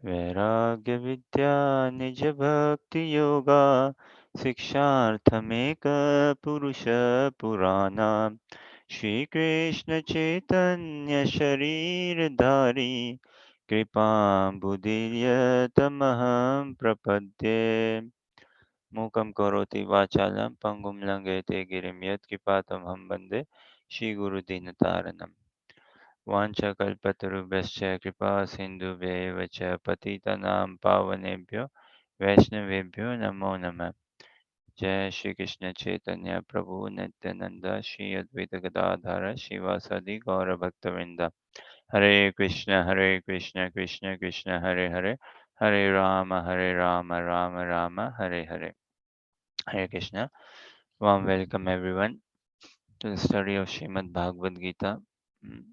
वैराग्य विद्या निज भक्ति योगा शिक्षार्थमेक पुरुष पुराना श्री कृष्ण चैतन्य शरीरधारी कृपा बुद्धिर्यतमहं प्रपद्ये मूकं करोति वाचालं पङ्गुं लङ्घयते गिरिं यत्कृपातमहं वन्दे श्रीगुरुदीनतारणम् वाञ्छाकल्पतरुभ्यश्च कृपा सिन्धुभ्येव च पतितनां पावनेभ्यो वैष्णवेभ्यो नमो नमः। जय श्री कृष्ण चैतन्य प्रभु नित्यानंद श्री अद्वैत गदाधर शिवासादि गौर भक्तवृंद। हरे Krishna Krishna Krishna Hare Hare Hare Ram Ram Ram Hare Hare. Hare Krishna. Warm welcome everyone to the study of Srimad Bhagavad Gita. Mm.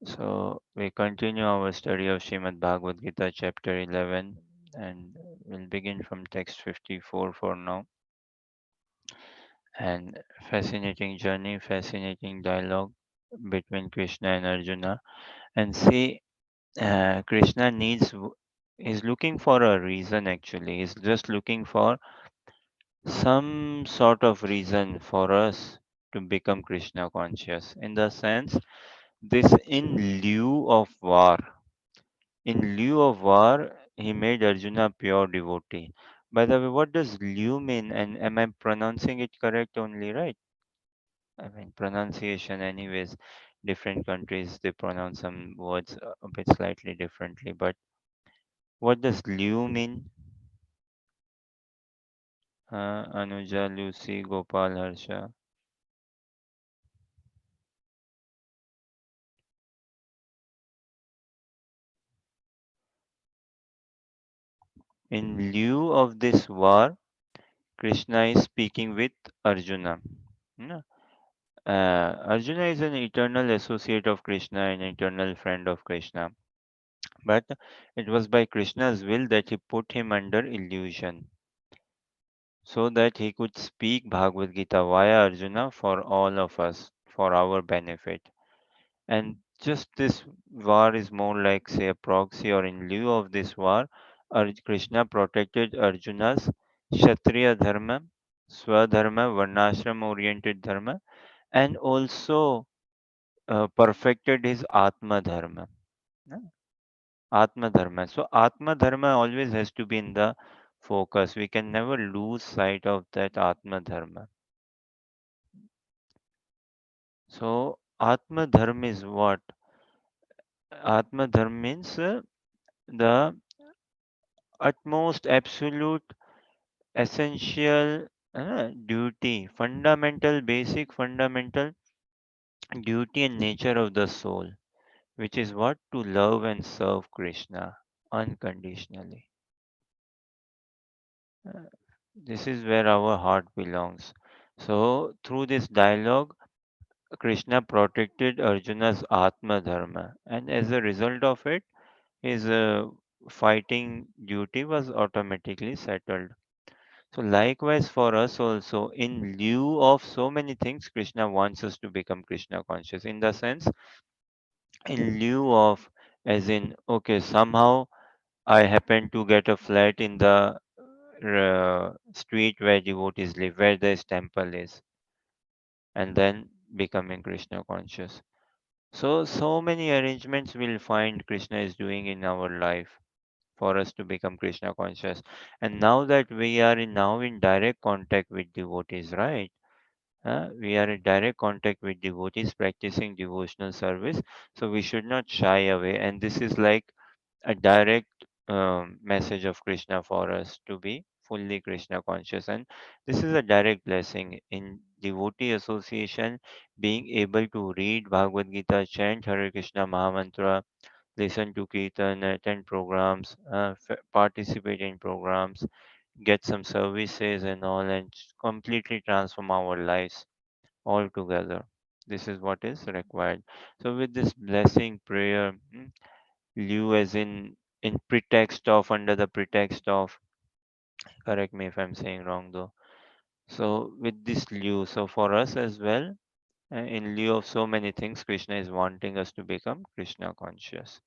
So we continue our study of Srimad Bhagavad Gita, chapter 11, and we'll begin from text 54 for now. And fascinating journey, fascinating dialogue between Krishna and Arjuna. And see, Krishna is looking for a reason actually. He's just looking for some sort of reason for us to become Krishna conscious. In the sense, this in lieu of war. In lieu of war, he made Arjuna pure devotee. By the way, what does lieu mean? And am I pronouncing it correct only, right? I mean, pronunciation, anyways, different countries they pronounce some words a bit slightly differently. But what does lieu mean? Anuja, Lucy, Gopal, Harsha. In lieu of this war, Krishna is speaking with Arjuna. No? Arjuna is an eternal associate of Krishna, an eternal friend of Krishna. But it was by Krishna's will that he put him under illusion so that he could speak Bhagavad Gita via Arjuna for all of us, for our benefit. And just this war is more like, say, a proxy, or in lieu of this war, Krishna protected Arjuna's Kshatriya dharma, Swadharma, Varnashram oriented dharma, and also perfected his Atma dharma. Yeah, Atma dharma. So, Atma dharma always has to be in the focus. We can never lose sight of that Atma dharma. So, Atma dharma is what? Atma dharma means the utmost absolute essential duty, fundamental, basic, fundamental duty and nature of the soul, which is what? To love and serve Krishna unconditionally. Uh, This is where our heart belongs. So, through this dialogue, Krishna protected Arjuna's Atma Dharma, and as a result of it, his fighting duty was automatically settled. So, likewise for us also, in lieu of so many things, Krishna wants us to become Krishna conscious. In the sense, in lieu of, as in, okay, somehow I happen to get a flat in the street where devotees live, where this temple is, and then becoming Krishna conscious. So many arrangements we'll find Krishna is doing in our life for us to become Krishna conscious. And now that we are now in direct contact with devotees, right? We are in direct contact with devotees practicing devotional service, so we should not shy away. And this is like a direct message of Krishna for us to be fully Krishna conscious. And this is a direct blessing in devotee association, being able to read Bhagavad Gita, chant Hare Krishna Mahamantra, listen to Kirtan, attend programs, participate in programs, get some services and all, and completely transform our lives altogether. This is what is required. So, with this blessing prayer, lieu as in pretext of, under the pretext of, correct me if I'm saying wrong though. So, with this lieu, so for us as well, in lieu of so many things, Krishna is wanting us to become Krishna conscious.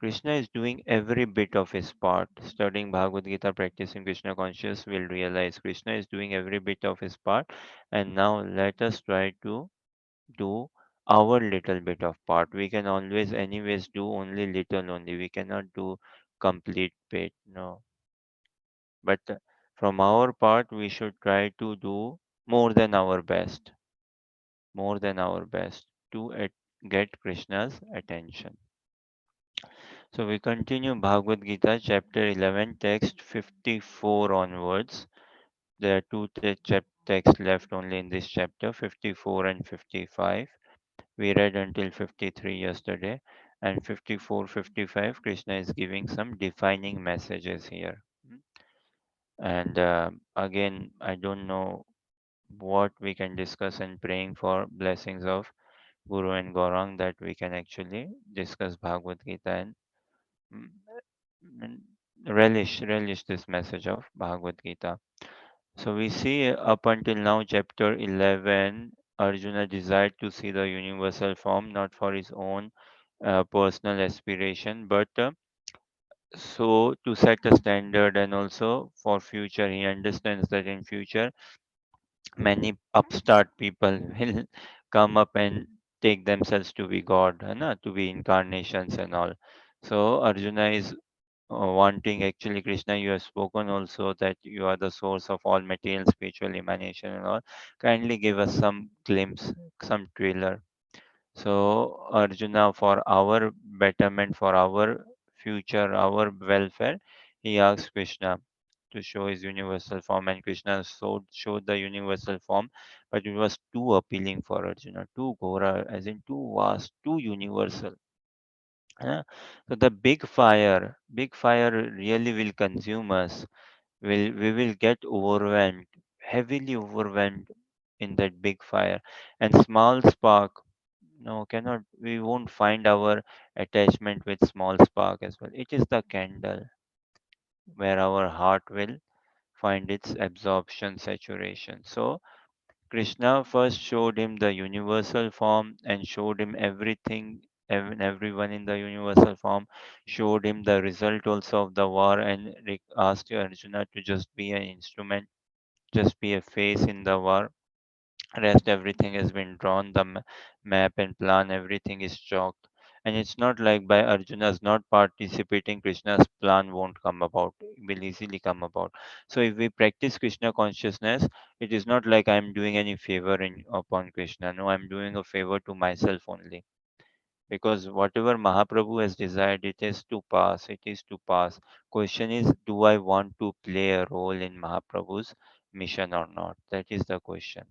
Krishna is doing every bit of his part. Studying Bhagavad Gita, practicing Krishna conscious will realize Krishna is doing every bit of his part. And now let us try to do our little bit of part. We can always, anyways, do only little only. We cannot do complete bit. No. But from our part, we should try to do more than our best, more than our best to get Krishna's attention. So we continue Bhagavad Gita, chapter 11, text 54 onwards. There are two texts left only in this chapter, 54 and 55. We read until 53 yesterday, and 54, 55, Krishna is giving some defining messages here. And again, I don't know what we can discuss and praying for blessings of Guru and Gaurang that we can actually discuss Bhagavad Gita mm, and relish this message of Bhagavad Gita. So we see up until now, chapter 11, Arjuna desired to see the universal form not for his own personal aspiration, but so to set a standard and also for future. He understands that in future many upstart people will come up and take themselves to be God, है ना, to be incarnations and all. So Arjuna is wanting, actually, Krishna, you have spoken also that you are the source of all material spiritual emanation and all. Kindly give us some glimpse, some trailer. So Arjuna, for our betterment, for our future, our welfare, he asks Krishna to show his universal form, and Krishna showed the universal form, but it was too appealing for Arjuna, too Gora, as in too vast, too universal. So the big fire really will consume us. We will get overwhelmed, heavily overwhelmed in that big fire. And small spark, no, cannot. We won't find our attachment with small spark as well. It is the candle where our heart will find its absorption, saturation. So Krishna first showed him the universal form and showed him everything, everyone in the universal form, showed him the result also of the war, and asked Arjuna to just be an instrument, just be a face in the war. Rest everything has been drawn, the map and plan, everything is chalked. And it's not like by Arjuna's not participating, Krishna's plan won't come about, it will easily come about. So if we practice Krishna consciousness, it is not like I'm doing any favor upon Krishna. No, I'm doing a favor to myself only, because whatever Mahaprabhu has desired, it is to pass, it is to pass. Question is, do I want to play a role in Mahaprabhu's mission or not? That is the question.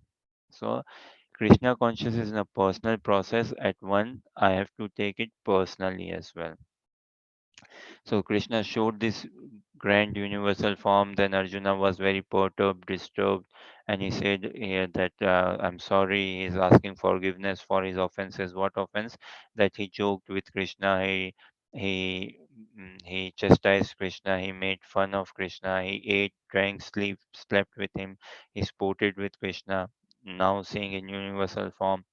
So Krishna consciousness is a personal process. At one, I have to take it personally as well. So Krishna showed this grand universal form. Then Arjuna was very perturbed, disturbed, and he said here that I'm sorry. He is asking forgiveness for his offenses. What offense? That he joked with Krishna. He chastised Krishna. He made fun of Krishna. He ate, drank, slept with him. He sported with Krishna. Now seeing in universal form.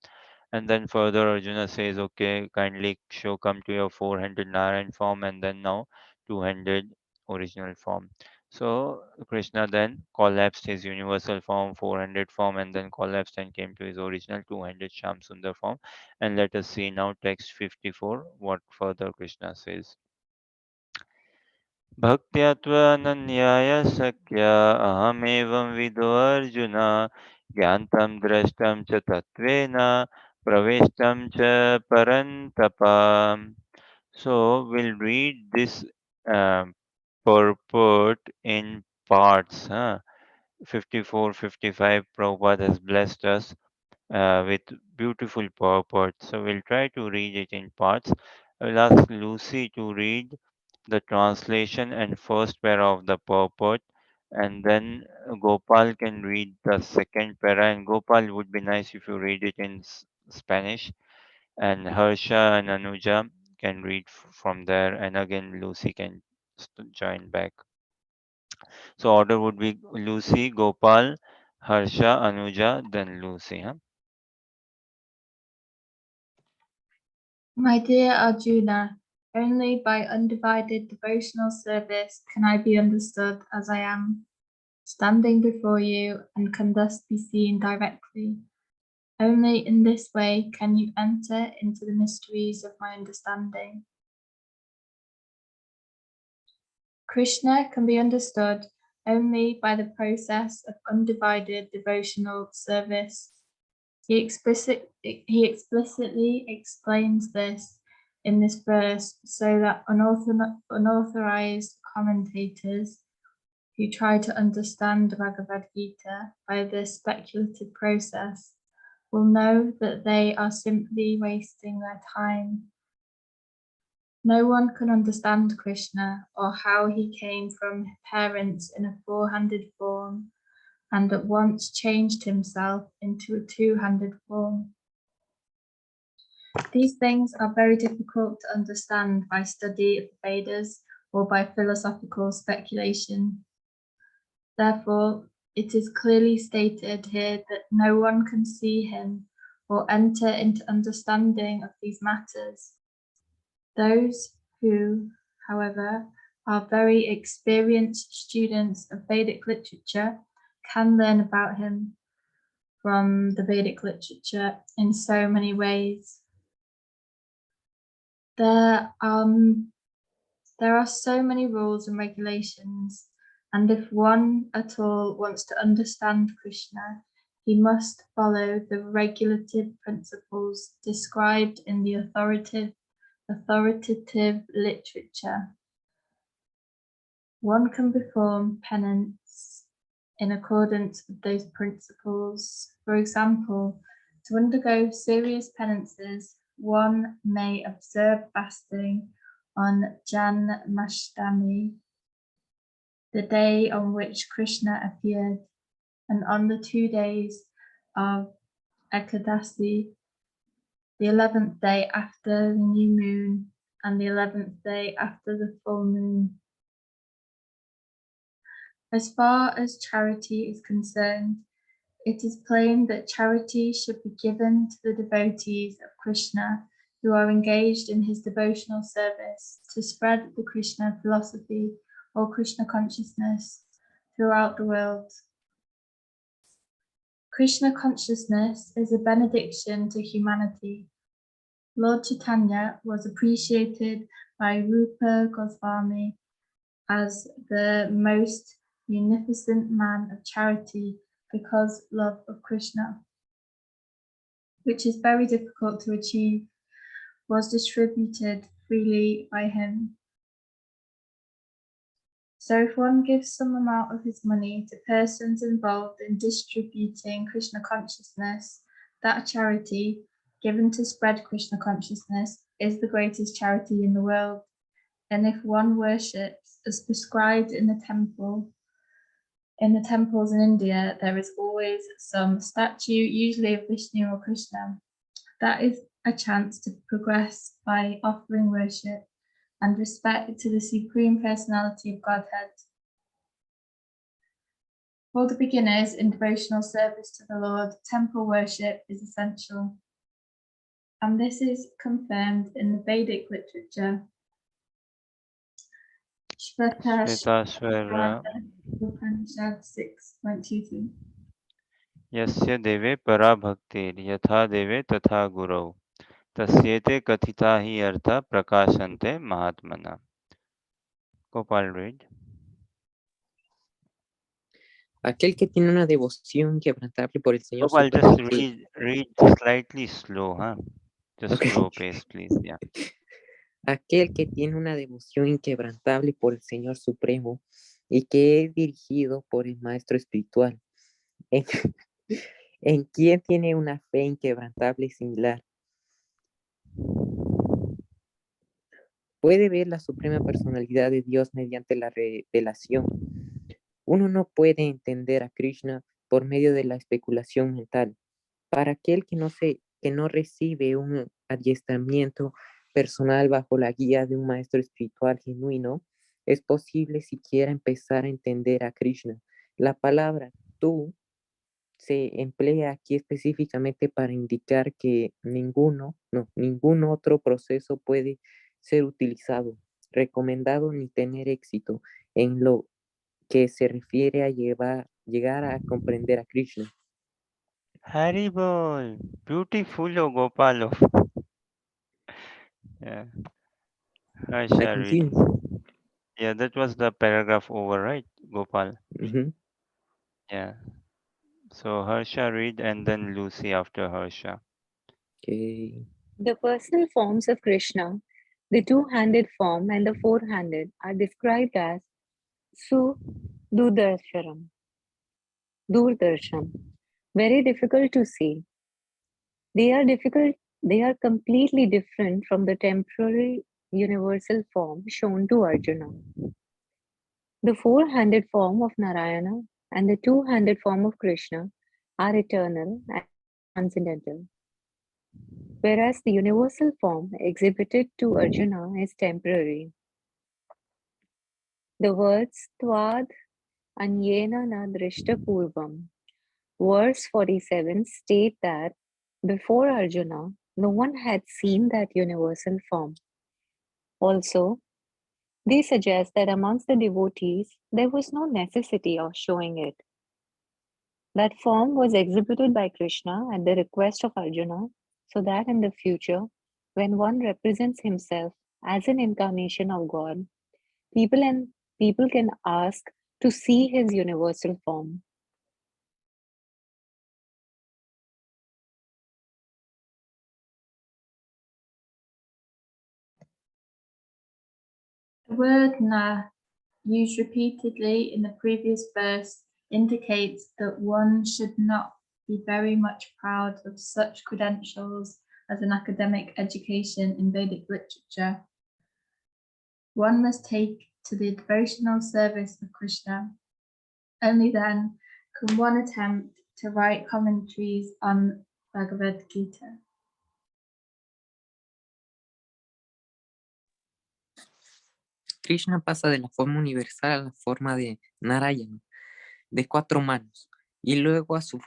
And then further Arjuna says, okay, kindly show come to your 400 Narayan form, and then now 200 original form. So Krishna then collapsed his universal form, 400 form, and then collapsed and came to his original 200 Sham Sundar form. And let us see now text 54, what further Krishna says. भक्त्या त्वनन्याय शक्य अहमेवं विदो अर्जुन ज्ञातं द्रष्टं च तत्त्वेन प्रवेष्टं च परन्तप. So we'll read this purport in parts. 54, 55, Prabhupada has blessed us with beautiful purport. So we'll try to read it in parts. I will ask Lucy to read the translation and first para of the purport, and then Gopal can read the second para. And Gopal, would be nice if you read it in Spanish, and Harsha and Anuja can read from there, and again Lucy can join back. So order would be Lucy, Gopal, Harsha, Anuja, then Lucy. Huh? My dear Arjuna, Only by undivided devotional service can I be understood as I am, standing before you, and can thus be seen directly. Only in this way can you enter into the mysteries of my understanding. Krishna can be understood only by the process of undivided devotional service. He explicitly explains this in this verse so that unauthorized commentators who try to understand Bhagavad Gita by this speculative process will know that they are simply wasting their time. No one can understand Krishna or how he came from parents in a four-handed form and at once changed himself into a two-handed form. These things are very difficult to understand by study of the Vedas or by philosophical speculation. Therefore, it is clearly stated here that no one can see him or enter into understanding of these matters. Those who, however, are very experienced students of Vedic literature can learn about him from the Vedic literature in so many ways. There are so many rules and regulations, and if one at all wants to understand Krishna, he must follow the regulative principles described in the authoritative literature. One can perform penance in accordance with those principles. For example, to undergo serious penances, one may observe fasting on Janmashtami, the day on which Krishna appeared, and on the 2 days of Ekadasi, the 11th day after the new moon and the 11th day after the full moon. As far as charity is concerned, it is plain that charity should be given to the devotees of Krishna who are engaged in his devotional service to spread the Krishna philosophy or Krishna consciousness throughout the world. Krishna consciousness is a benediction to humanity. Lord Chaitanya was appreciated by Rupa Goswami as the most munificent man of charity because love of Krishna, which is very difficult to achieve, was distributed freely by him. So if one gives some amount of his money to persons involved in distributing Krishna consciousness, that charity given to spread Krishna consciousness is the greatest charity in the world. And if one worships as prescribed in the temples in India, there is always some statue, usually of Vishnu or Krishna. That is a chance to progress by offering worship and respect to the Supreme Personality of Godhead. For the beginners in devotional service to the Lord, temple worship is essential. And this is confirmed in the Vedic literature. Shvetashvara Upanishad 6.23. यस्य देवे परा भक्तिर् यथा देवे तथा गुरौ तस्येते कथिता हि अर्था प्रकाशन्ते महात्मना. Gopal, read. Aquel que tiene una devoción quebrantable por el Señor Gopal, Supremo. just read slightly slow, huh? Just Okay. slow pace, please. Yeah. Aquel que tiene una devoción inquebrantable por el Señor Supremo y que es dirigido por el Maestro Espiritual, en quien tiene una fe inquebrantable y similar, puede ver la Suprema Personalidad de Dios mediante la revelación. Uno no puede entender a Krishna por medio de la especulación mental. Para aquel que no recibe un adiestramiento personal bajo la guía de un maestro espiritual genuino, es posible siquiera empezar a entender a Krishna. La palabra tú se emplea aquí específicamente para indicar que ningún otro proceso puede ser utilizado, recomendado ni tener éxito en lo que se refiere a llegar a comprender a Krishna. Haribol, beautiful Gopalo. Yeah, I Harsha read. continue. Yeah, that was the paragraph over, right, Gopal? Mhm. Yeah. So Harsha read and then Lucy after Harsha. Okay. The personal forms of Krishna, the two-handed form and the four-handed, are described as Sududarshanam, Durdarsham, very difficult to see. They are completely different from the temporary universal form shown to Arjuna. The four-handed form of Narayana and the two-handed form of Krishna are eternal and transcendental, whereas the universal form exhibited to Arjuna is temporary. The words Tvad Anyena na Drishta Purvam, verse 47, state that before Arjuna, no one had seen that universal form. Also, they suggest that amongst the devotees, there was no necessity of showing it. That form was exhibited by Krishna at the request of Arjuna, so that in the future, when one represents himself as an incarnation of God, people can ask to see his universal form. The word na, used repeatedly in the previous verse, indicates that one should not be very much proud of such credentials as an academic education in Vedic literature. One must take to the devotional service of Krishna. Only then can one attempt to write commentaries on Bhagavad Gita. Krishna pasa de la forma universal a la forma de Narayana, de 4 manos, y luego a su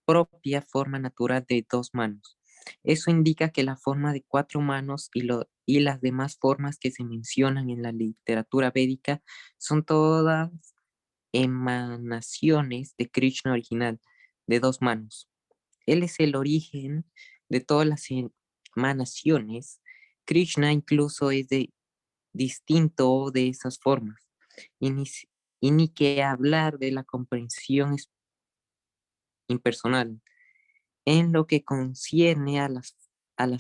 propia forma natural de 2 manos. Eso indica que la forma de 4 manos y las demás formas que se mencionan en la literatura védica son todas emanaciones de Krishna original, de 2 manos. Él es el origen de todas las emanaciones. Krishna incluso es distinto de esas formas. Y ni que hablar de la comprensión impersonal. En lo que concierne a las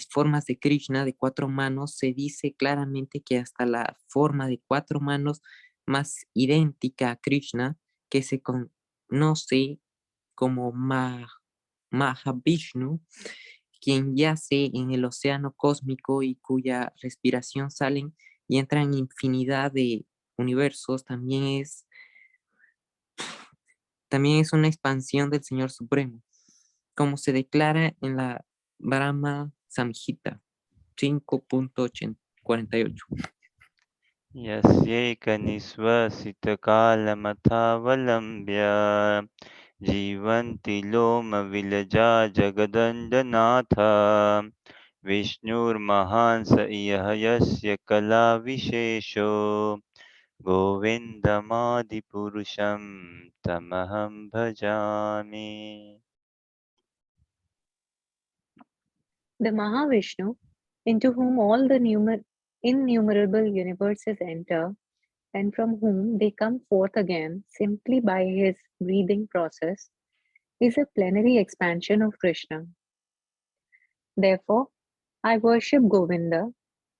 formas de Krishna de 4 manos, se dice claramente que hasta la forma de 4 manos más idéntica a Krishna, que se conoce como Mahavishnu, quien yace en el océano cósmico y cuya respiración salen y entran en infinidad de universos, también es una expansión del Señor Supremo, como se declara en la Brahma Samhita 5.48. यस्यैकनिश्वसितकालमथावलम्ब्य जीवन्ति लोमविलजा जगदण्डनाथ विष्णुर्महान् स इह यस्य कलाविशेषो गोविन्दमादिपुरुषं तमहं भजामि. The Mahavishnu, into whom all the innumerable universes enter, and from whom they come forth again simply by his breathing process, is a plenary expansion of Krishna. Therefore, I worship Govinda,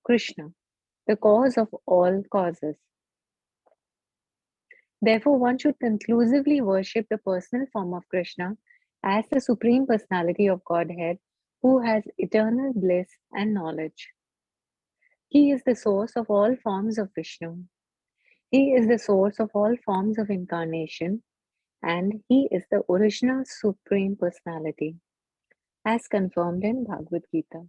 Krishna, the cause of all causes. Therefore, one should conclusively worship the personal form of Krishna as the Supreme Personality of Godhead who has eternal bliss and knowledge. He is the source of all forms of Vishnu. He is the source of all forms of incarnation, and he is the original Supreme Personality, as confirmed in Bhagavad Gita.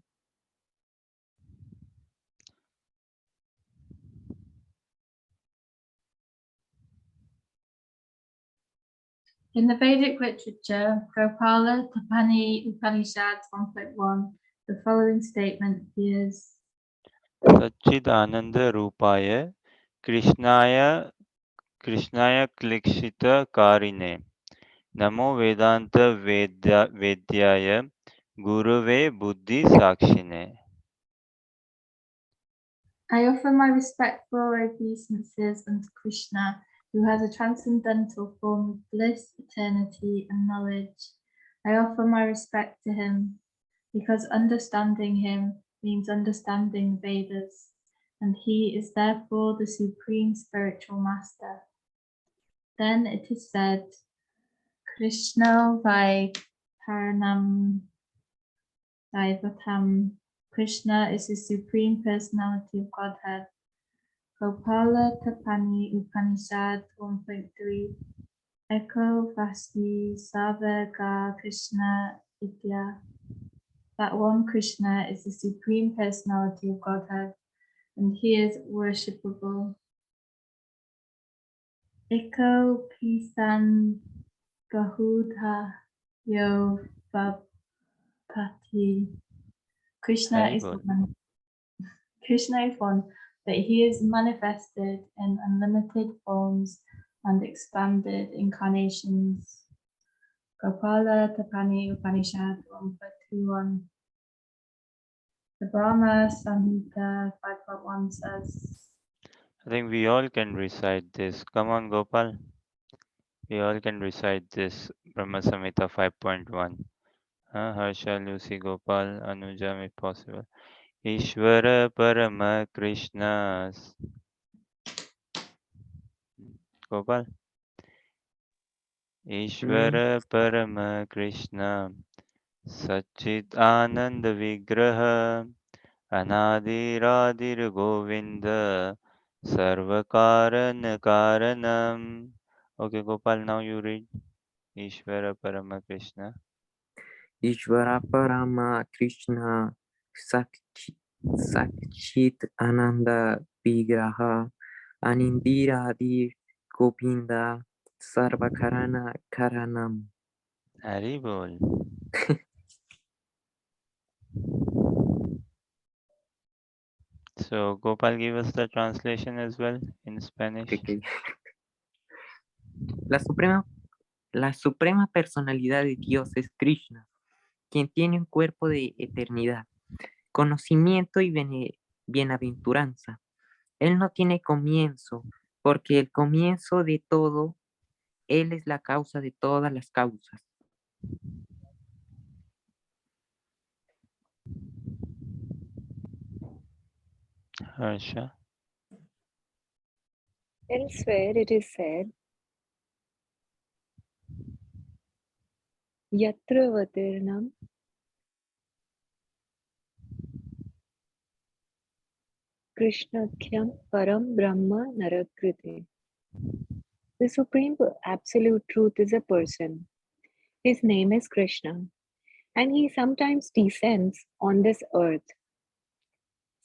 In the Vedic literature, Gopala Tapani Upanishad 1.1, the following statement appears. सच्चिदानन्दरूपाय कृष्णाय क्लिक्षितकारिणे नमो वेदान्तवेद्याय गुरवे बुद्धिसाक्षिणे. I offer my respectful obeisances unto Krishna, who has a transcendental form of bliss, eternity, and knowledge. I offer my respect to him, because understanding him means understanding the Vedas, and he is therefore the supreme spiritual master. Then it is said, Krishna vai Paranam Daivatam. Krishna is the supreme personality of Godhead. Gopala Tapani Upanishad 1.3. Echo Vasti Savega Krishna Vidya. That one Krishna is the supreme personality of Godhead, and he is worshipable. Echo Pisan Gahudha Yo Vapati. Krishna is Haribol. one. Krishna is one, but he is manifested in unlimited forms and expanded incarnations. Gopala Tapani Upanishad 1.21. The Brahma Samhita 5.1 says, I think we all can recite this. Come on, Gopal. We all can recite this Brahma Samhita 5.1. Harsha, Lucy, Gopal, Anuja, if possible. Ishvara Parama Krishna. Gopal. Ishvara Parama Krishna. Sachit Anand Vigraha. Anadiradir Govinda. Sarvakaran Karanam. Okay, Gopal, now you read. Ishvara Parama Krishna. Ishvara Parama Krishna Sakchit Ananda Vigraha Anindira Adi Gopinda Sarvakarana Karanam. Haribol. So, Gopal, give us the translation as well in Spanish. Ok. La suprema personalidad de Dios es Krishna, quien tiene un cuerpo de eternidad, conocimiento y bienaventuranza. Él no tiene comienzo, porque el comienzo de todo, Él es la causa de todas las causas. Harsha. Elsewhere it is said, Yatra Vatirnam Krishnakhyam Param Brahma Narakrite. The Supreme Absolute Truth is a person. His name is Krishna, and he sometimes descends on this earth.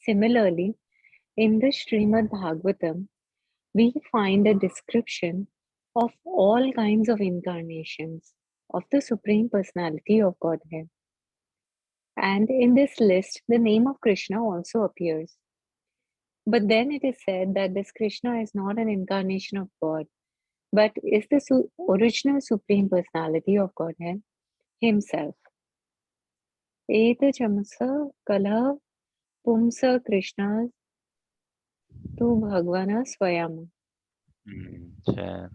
Similarly, in the Srimad Bhagavatam, we find a description of all kinds of incarnations of the Supreme Personality of Godhead. And in this list, the name of Krishna also appears. But then it is said that this Krishna is not an incarnation of God, but is the original Supreme Personality of Godhead Himself. Eta chamasa kala pumsa Krishna tu Bhagavana Swayam. Sure.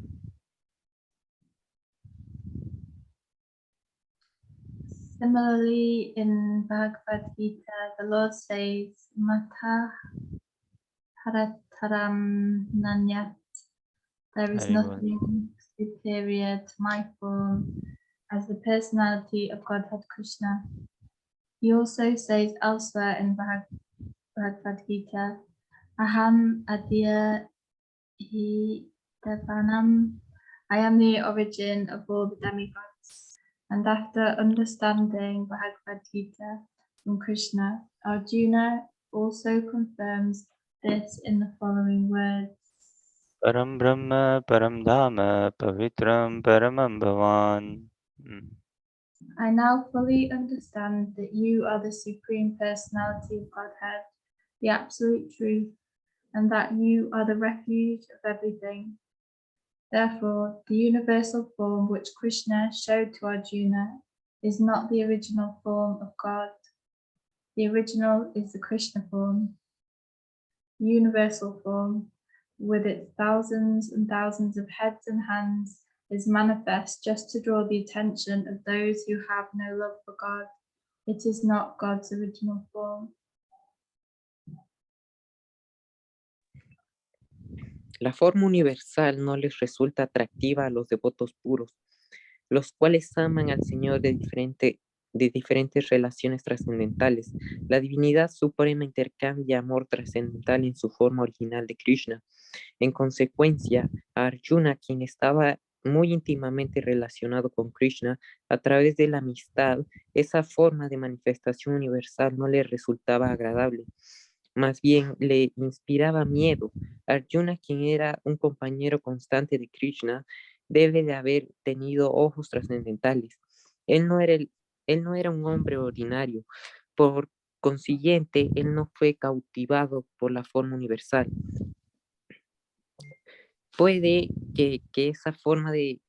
Similarly, in Bhagavad Gita, the Lord says, Mata Harataram Nanyat. There is Haribol. nothing superior to my form as the personality of Godhead Krishna. He also says elsewhere in Bhagavad Gita, Aham Adya Hi Devanam. I am the origin of all the demigods. And after understanding Bhagavad Gita from Krishna, Arjuna also confirms this in the following words. Param Brahma, Param Dhama, Pavitram, Paramam Bhavan. I now fully understand that you are the Supreme Personality of Godhead, the absolute truth, and that you are the refuge of everything. Therefore, the universal form which Krishna showed to Arjuna is not the original form of God. The original is the Krishna form. The universal form, with its thousands and thousands of heads and hands, is manifest just to draw the attention of those who have no love for God. It is not God's original form. La forma universal no les resulta atractiva a los devotos puros, los cuales aman al Señor de diferentes relaciones trascendentales. La divinidad suprema intercambia amor trascendental en su forma original de Krishna. En consecuencia, a Arjuna, quien estaba muy íntimamente relacionado con Krishna a través de la amistad, esa forma de manifestación universal no le resultaba agradable. Más bien le inspiraba miedo. Arjuna, quien era un compañero constante de Krishna, debe de haber tenido ojos trascendentales. Él no era un hombre ordinario. Por consiguiente, él no fue cautivado por la forma universal. Puede que esa forma les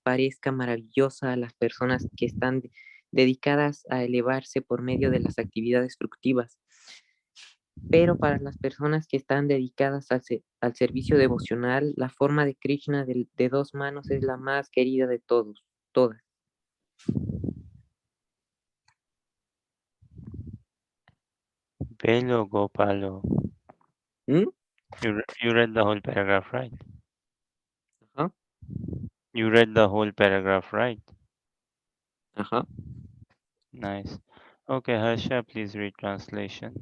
parezca maravillosa a las personas que están dedicadas a elevarse por medio de las actividades fructivas, pero para las personas que están dedicadas al servicio devocional, la forma de Krishna de dos manos es la más querida de todas. Velo Gopalo. ¿Mm? You read the whole paragraph, right? Ajá, You read the whole paragraph, right? ajá. Nice. Okay, Harsha, please read translation.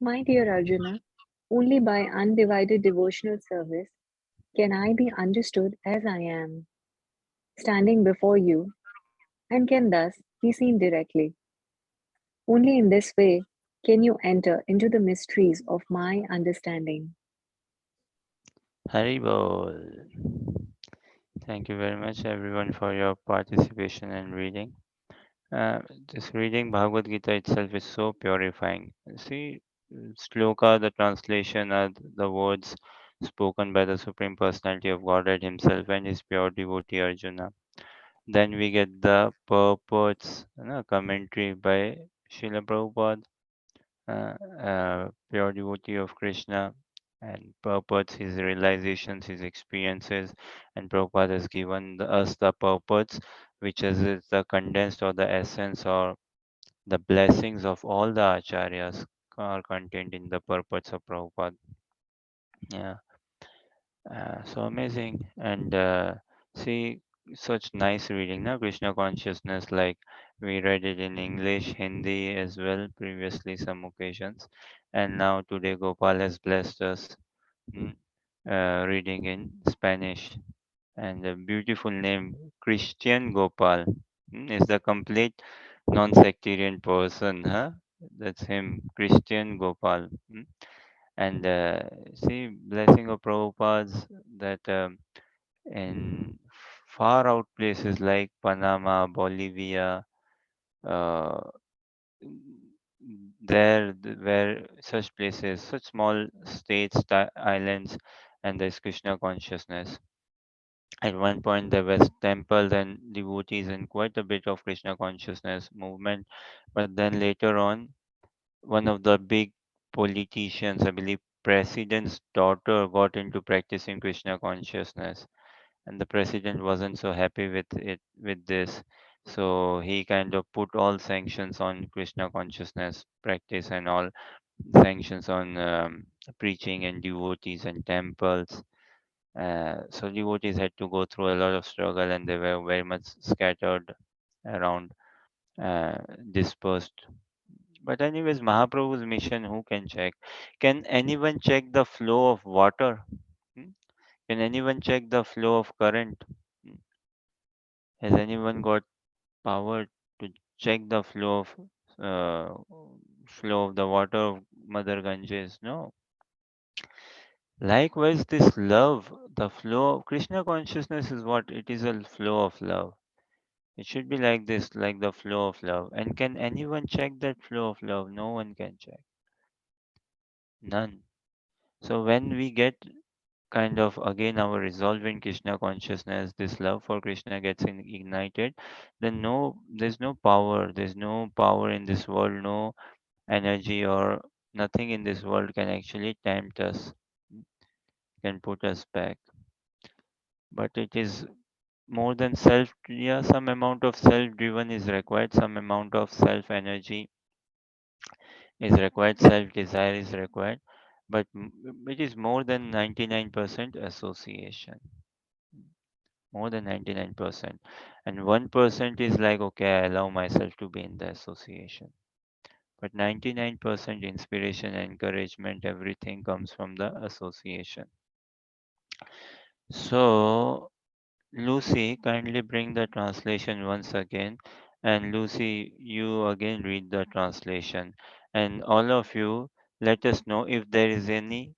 My dear Arjuna, only by undivided devotional service can I be understood as I am, standing before you, and can thus be seen directly. Only in this way can you enter into the mysteries of my understanding. Haribol. Thank you very much, everyone, for your participation and reading. This reading Bhagavad Gita itself is so purifying. See, sloka, the translation, are the words spoken by the Supreme Personality of Godhead Himself and His pure devotee Arjuna. Then we get the purports, commentary by Srila Prabhupada, pure devotee of Krishna, and purports his realizations, his experiences, and Prabhupada has given us the purports, which is the condensed or the essence or the blessings of all the acharyas are contained in the purports of Prabhupada. Yeah, so amazing. And see, such nice reading, na Krishna consciousness. Like we read it in English, Hindi as well, previously some occasions, and now today Gopal has blessed us reading in Spanish. And the beautiful name Christian Gopal is the complete non-sectarian person, huh? That's him, Christian Gopal. And see, blessing of Prabhupada's that in far out places like Panama, Bolivia, uh, where such places, such small states, islands, and there's Krishna consciousness. At one point, there was temples and devotees and quite a bit of Krishna consciousness movement. But then later on, one of the big politicians, I believe, president's daughter, got into practicing Krishna consciousness, and the president wasn't so happy with this. So he kind of put all sanctions on Krishna consciousness practice and all sanctions on preaching and devotees and temples. So devotees had to go through a lot of struggle, and they were very much scattered around, uh, dispersed. But anyways, Mahaprabhu's mission, who can check? Can anyone check the flow of water? Hmm? Can anyone check the flow of current? Hmm? Has anyone got power to check the uh, flow of the water of Mother Ganges? No. Likewise, this love, the flow of Krishna consciousness is what? It is a flow of love. It should be like this, like the flow of love. And can anyone check that flow of love? No one can check. None. So when we get kind of again our resolve in Krishna consciousness, this love for Krishna gets ignited, then there's no power. There's no power in this world, no energy or nothing in this world can actually tempt us, can put us back. But it is more than self, yeah, some amount of self driven is required, some amount of self energy is required, self desire is required, but it is more than 99% association, more than 99%. And 1% is like, okay, I allow myself to be in the association. But 99% inspiration, encouragement, everything comes from the association. So, Lucy, kindly bring the translation once again. And Lucy, you again read the translation. And all of you, let us know if there is any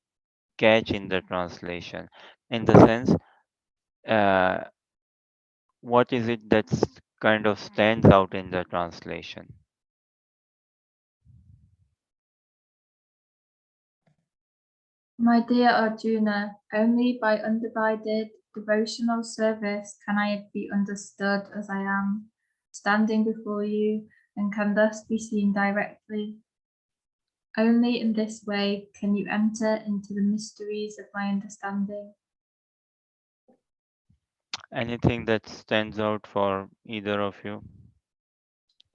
catch in the translation. In the sense, uh, what is it that's kind of stands out in the translation? My dear Arjuna, only by undivided devotional service can I be understood as I am, standing before you, and can thus be seen directly. Only in this way can you enter into the mysteries of my understanding. Anything that stands out for either of you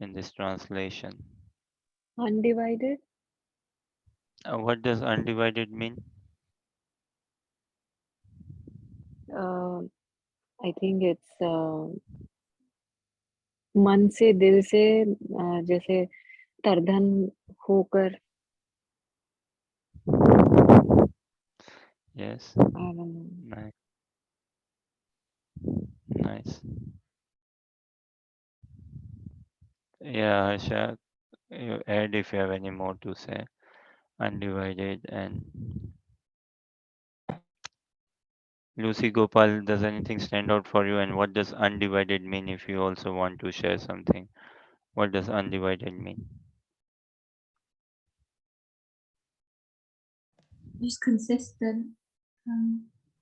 in this translation? Undivided. What does undivided mean? Uh, I think it's मन से दिल से जैसे तरधन होकर Yes. I don't know. Nice. Nice. Yeah, Harsha, you add if you have any more to say. Undivided and Lucy Gopal, does anything stand out for you? And what does undivided mean if you also want to share something? What does undivided mean? Just consistent,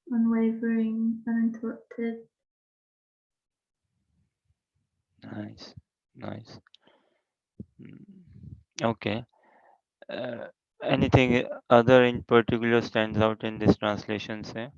unwavering, uninterrupted. Nice. Nice. Mm. Okay. Uh, anything other in particular stands out in this translation, say?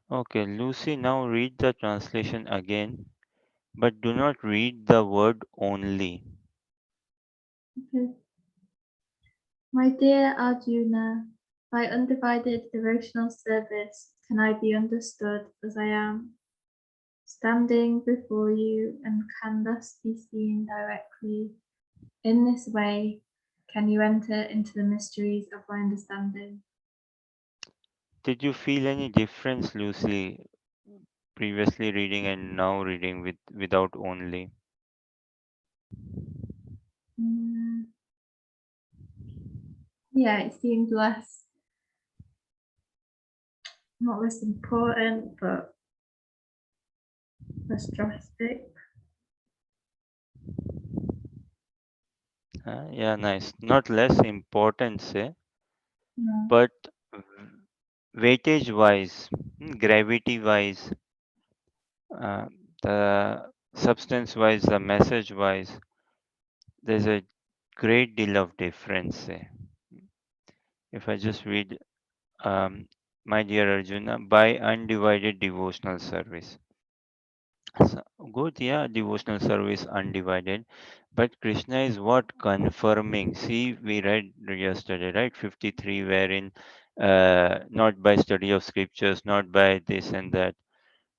Okay, Lucy, now read the translation again, but do not read the word only. Okay. My dear Arjuna, by undivided devotional service can I be understood as I am, standing before you, and can thus be seen directly. In this way, can you enter into the mysteries of my understanding? Did you feel any difference, Lucy, previously reading and now reading without only? Mm, yeah, it seemed not less important, but less drastic. Yeah, nice. Not less important, say, No. but weightage wise, gravity wise, uh, the substance wise, the message wise, there's a great deal of difference. Say. If I just read, um, my dear Arjuna, by undivided devotional service. So, good, yeah, devotional service undivided. But Krishna is what confirming. See, we read yesterday, right? 53, wherein not by study of scriptures, not by this and that.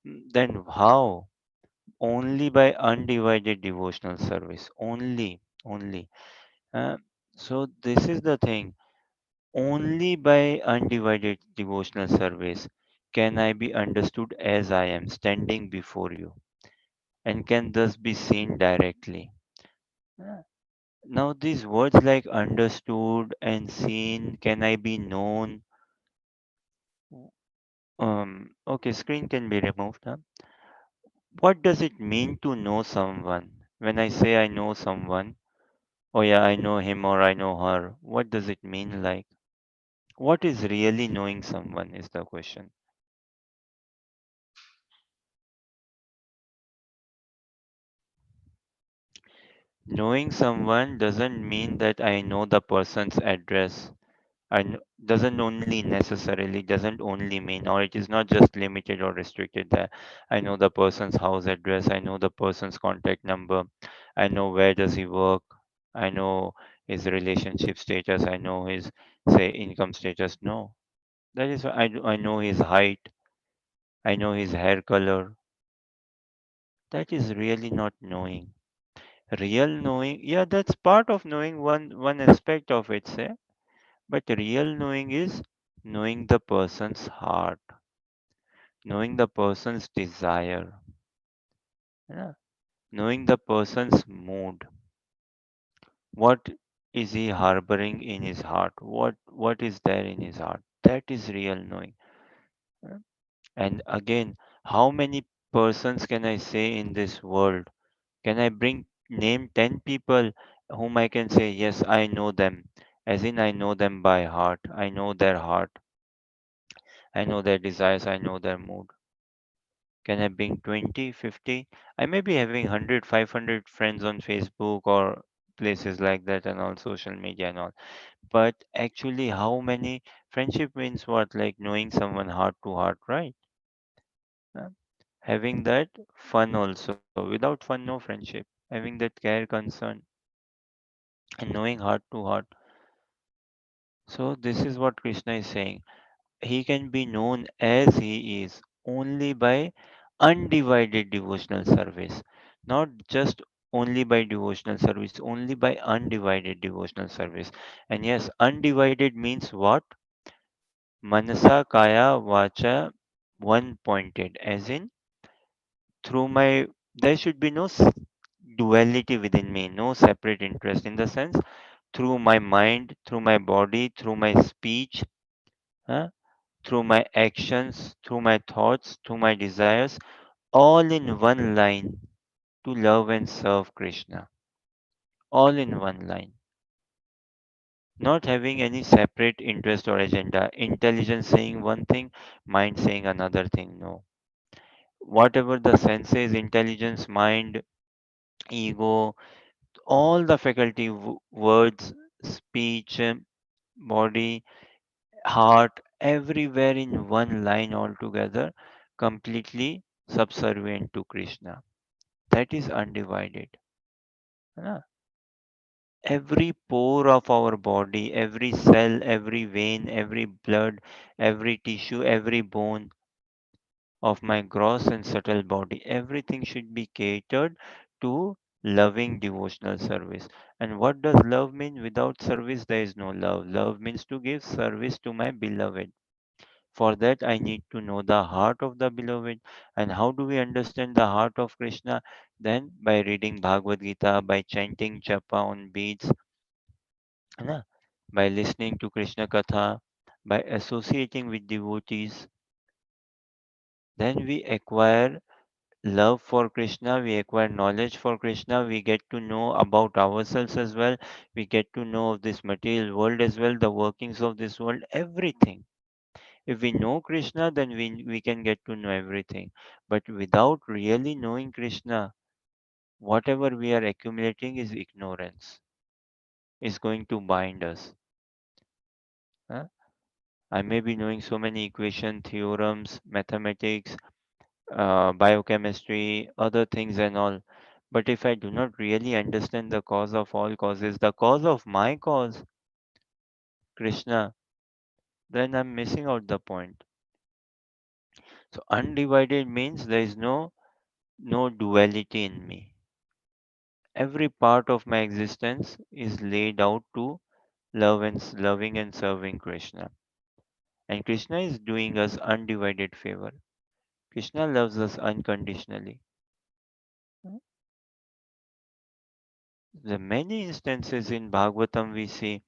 Then how? Only by undivided devotional service. Only. Uh, so this is the thing. Only by undivided devotional service can I be understood as I am standing before you. and can thus be seen directly. Uh, Now, these words like understood and seen, can I be known? Okay, screen can be removed. Huh? What does it mean to know someone? When I say I know someone, oh yeah, I know him or I know her, what does it mean like? What is really knowing someone is the question. Knowing someone doesn't mean that I know the person's address. Doesn't only necessarily doesn't only mean, or it is not just limited or restricted that I know the person's house address, I know the person's contact number, I know where does he work, I know his relationship status, I know his say income status. No, that is I know his height, I know his hair color. That is really not knowing. Real knowing, yeah, that's part of knowing, one aspect of it, say. But real knowing is knowing the person's heart, knowing the person's desire, yeah, knowing the person's mood. What is he harboring in his heart? What is there in his heart? That is real knowing. yeah. And again, how many persons can I say in this world? Can I name 10 people whom I can say, yes, I know them, as in I know them by heart. I know their heart. I know their desires. I know their mood. Can I bring 20, 50? I may be having 100, 500 friends on Facebook or places like that and on social media and all. But actually, how many friendship means what? Like knowing someone heart to heart, right? Uh, Having that fun also. Without fun, no friendship. Having that care, concern, and knowing heart to heart. So, this is what Krishna is saying. He can be known as he is only by undivided devotional service, not just only by devotional service, only by undivided devotional service. And yes, undivided means what? Manasa kaya vacha, one pointed, as in through my, there should be no duality within me, no separate interest, in the sense through my mind, through my body, through my speech, huh? Through my actions, through my thoughts, through my desires, all in one line, to love and serve Krishna. All in one line. Not having any separate interest or agenda. Intelligence saying one thing, mind saying another thing. No. Whatever the senses, intelligence, mind, ego, all the faculty, words, speech, body, heart, everywhere in one line altogether, completely subservient to Krishna. That is undivided. है. Every pore of our body, every cell, every vein, every blood, every tissue, every bone of my gross and subtle body, everything should be catered to loving devotional service. And what does love mean? Without service, there is no love. Love means to give service to my beloved. For that, I need to know the heart of the beloved. And how do we understand the heart of Krishna? Then by reading Bhagavad Gita, by chanting japa on beads, है, by listening to Krishna Katha, by associating with devotees, then we acquire love for Krishna, we acquire knowledge for Krishna, we get to know about ourselves as well, we get to know of this material world as well, the workings of this world, everything. If we know Krishna, then we can get to know everything. But without really knowing Krishna, whatever we are accumulating is ignorance, is going to bind us. Huh? I may be knowing so many equation, theorems, mathematics, biochemistry, other things and all. But if I do not really understand the cause of all causes, the cause of my cause, Krishna, then I'm missing out the point. So undivided means there is no duality in me. Every part of my existence is laid out to loving and serving Krishna. And Krishna is doing us undivided favor. Krishna loves us unconditionally. The many instances in Bhagavatam we see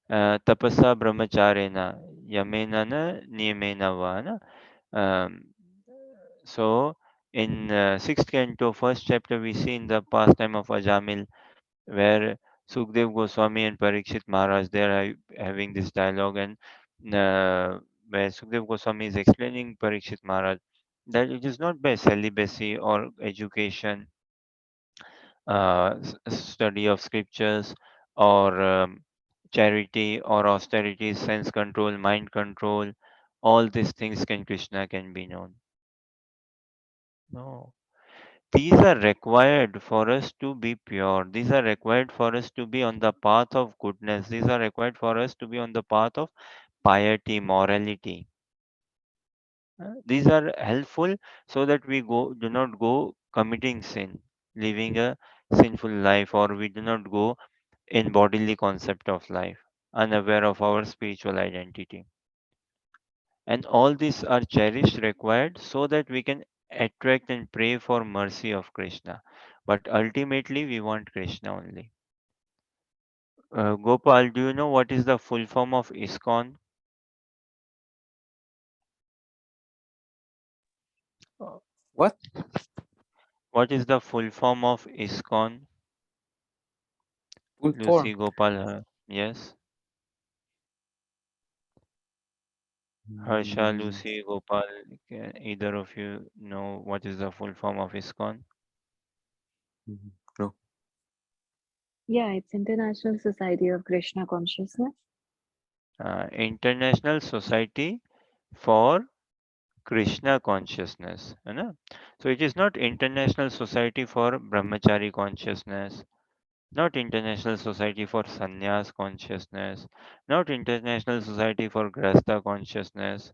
tapasa brahmacharena yamena na niyamena va na. Um, so in sixth canto, first chapter, we see in the pastime of Ajamil where Sukdev Goswami and Parikshit Maharaj they are having this dialogue, and where Sukdev Goswami is explaining Parikshit Maharaj that it is not by celibacy or education, study of scriptures, or charity or austerity, sense control, mind control, all these things can Krishna can be known. No. These are required for us to be pure. These are required for us to be on the path of goodness. These are required for us to be on the path of piety, morality. These are helpful so that we do not go committing sin, living a sinful life, or we do not go in bodily concept of life, unaware of our spiritual identity. And all these are cherished, required, so that we can attract and pray for mercy of Krishna. But ultimately, we want Krishna only. Gopal, do you know what is the full form of ISKCON? Uh, What? What is the full form of ISKCON? Full Lucy, form? Gopal, yes. Harsha, Mm, Lucy, Gopal, can either of you know what is the full form of ISKCON? no. Yeah, it's International Society of Krishna Consciousness. International Society for Krishna consciousness, है ना? So it is not International Society for Brahmachari consciousness, not International Society for Sannyas consciousness, not International Society for Grasta consciousness,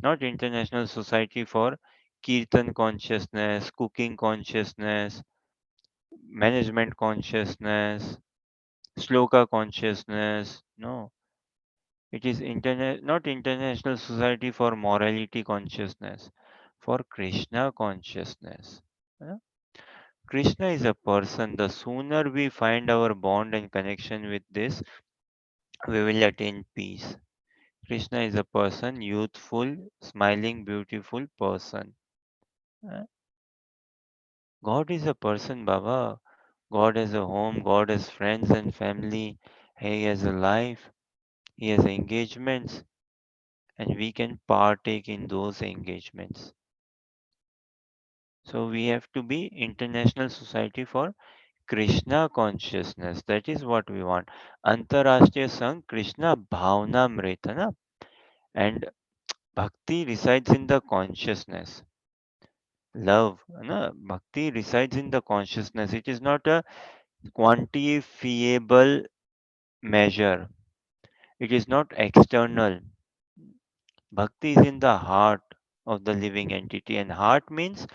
not International Society for Kirtan consciousness, cooking consciousness, management consciousness, Sloka consciousness. No, it is not International Society for Morality consciousness, for Krishna consciousness. Huh? Krishna is a person. The sooner we find our bond and connection with this, we will attain peace. Krishna is a person, youthful, smiling, beautiful person. Huh? God is a person, Baba. God has a home, God has friends and family, He has a life, He has engagements, and we can partake in those engagements. So we have to be International Society for Krishna consciousness. That is what we want. Antarashtriya Sangh Krishna Bhavnamrita, na? And Bhakti resides in the consciousness. Love, na? Bhakti resides in the consciousness. It is not a quantifiable measure. It is not external. Bhakti is in the heart of the living entity. And heart means,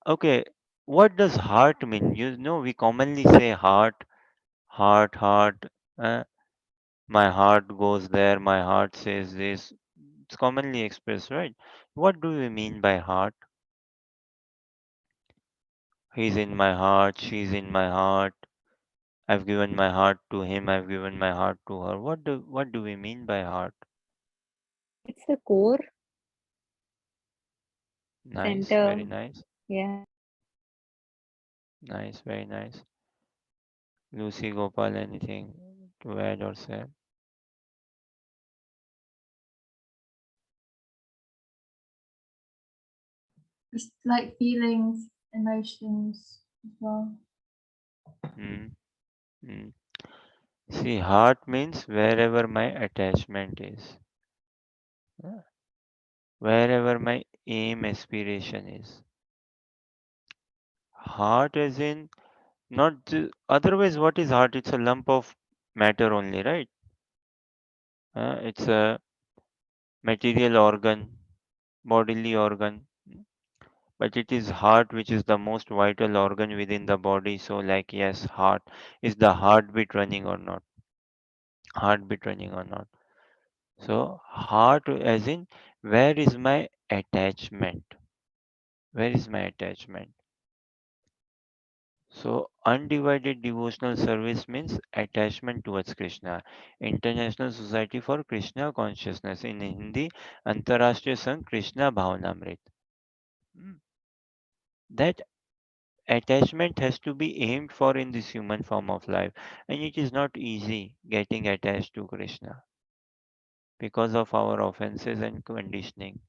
okay, what does heart mean? You know, we commonly say heart, heart, heart. uh, my heart goes there, my heart says this. It's commonly expressed, right? What do we mean by heart? He's in my heart, she's in my heart. I've given my heart to him, I've given my heart to her. What do we mean by heart? It's the core Nice, very center. nice, Yeah. nice, very nice. Lucy, Gopal, anything to add or say? It's like feelings, emotions as well. Hmm. Hmm. See, heart means wherever my attachment is, uh, wherever my aim, aspiration is. Heart as in not otherwise. What is heart? It's a lump of matter only, right? It's a material organ, bodily organ, but it is heart which is the most vital organ within the body. So, like, yes, heart is the heartbeat running or not? Heartbeat running or not? So, heart as in where is my attachment? Where is my attachment? So, undivided devotional service means attachment towards Krishna. International Society for Krishna Consciousness, in Hindi, Antarashtriya Sangh Krishna Bhavanamrit. Hmm. That attachment has to be aimed for in this human form of life, and it is not easy getting attached to Krishna because of our offenses and conditioning.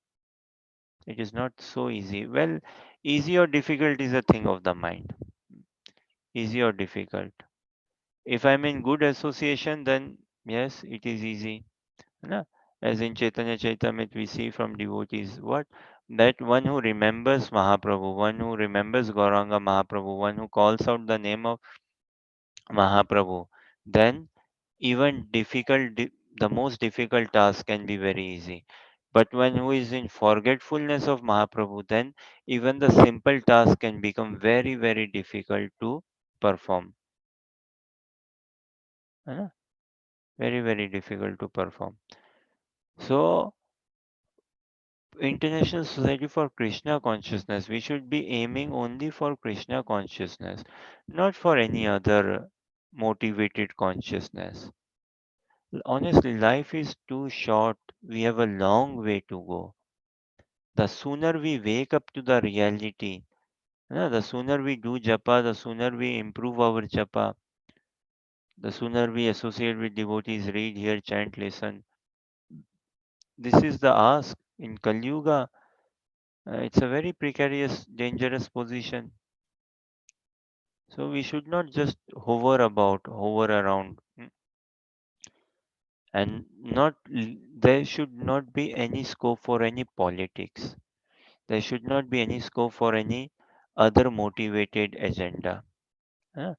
It is not so easy. Well, easy or difficult is a thing of the mind. Easy or difficult. If I'm in good association, then yes, it is easy. Na? As in Chaitanya Chaitamrit, we see from devotees what? That one who remembers Mahaprabhu, one who remembers Gauranga Mahaprabhu, one who calls out the name of Mahaprabhu, then even the most difficult task can be very easy. But when who is in forgetfulness of Mahaprabhu, then even the simple task can become very, very difficult to perform. है very, very difficult to perform. So, International Society for Krishna Consciousness, we should be aiming only for Krishna consciousness, not for any other motivated consciousness. Honestly, life is too short. We have a long way to go. The sooner we wake up to the reality, the sooner we do japa, the sooner we improve our japa, the sooner we associate with devotees, read, hear, chant, listen. This is the ask in Kali Yuga. It's a very precarious, dangerous position. So we should not just hover around, and there should not be any scope for any politics. There should not be any scope for any other motivated agenda. Huh?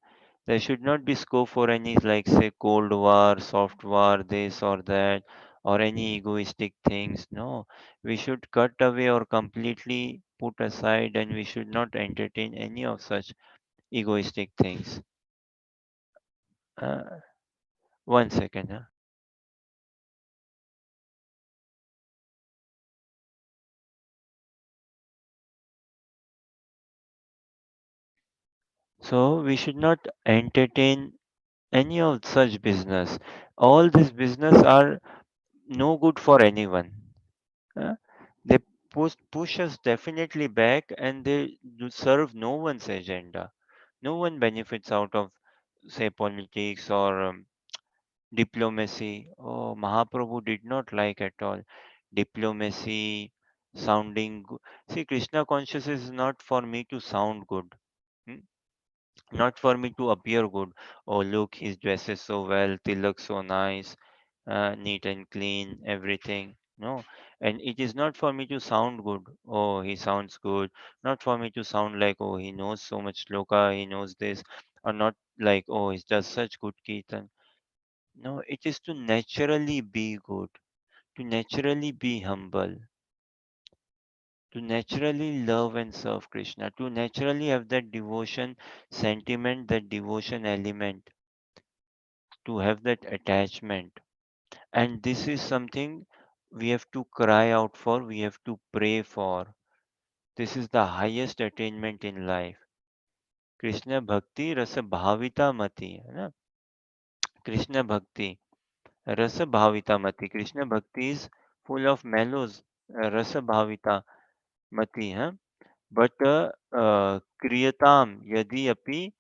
There should not be scope for any, like, say, Cold War, soft war, this or that, or any egoistic things. No, we should cut away or completely put aside, and we should not entertain any of such egoistic things. Uh, One second. Huh? So we should not entertain any of such business. All this business are no good for anyone. Uh, they push us definitely back, and they do serve no one's agenda. No one benefits out of, say, politics or diplomacy. Oh, Mahaprabhu did not like at all diplomacy, sounding good. See, Krishna consciousness is not for me to sound good. Hmm? Not for me to appear good. Oh, look, he dresses so well, tilak so nice, neat and clean, everything. No, and it is not for me to sound good. Oh, he sounds good. Not for me to sound like, oh, he knows so much sloka, he knows this, or not like, oh, he does such good kirtan. No, it is to naturally be good, to naturally be humble, to naturally love and serve Krishna, to naturally have that devotion sentiment, that devotion element, to have that attachment. And this is something we have to cry out for, we have to pray for. This is the highest attainment in life. Krishna Bhakti Rasa Bhavita Mati. है ना? Krishna Bhakti Rasa Bhavita Mati. Krishna Bhakti is full of mellows. Rasa Bhavita Mati. Huh? But Kriyatam Yadi Api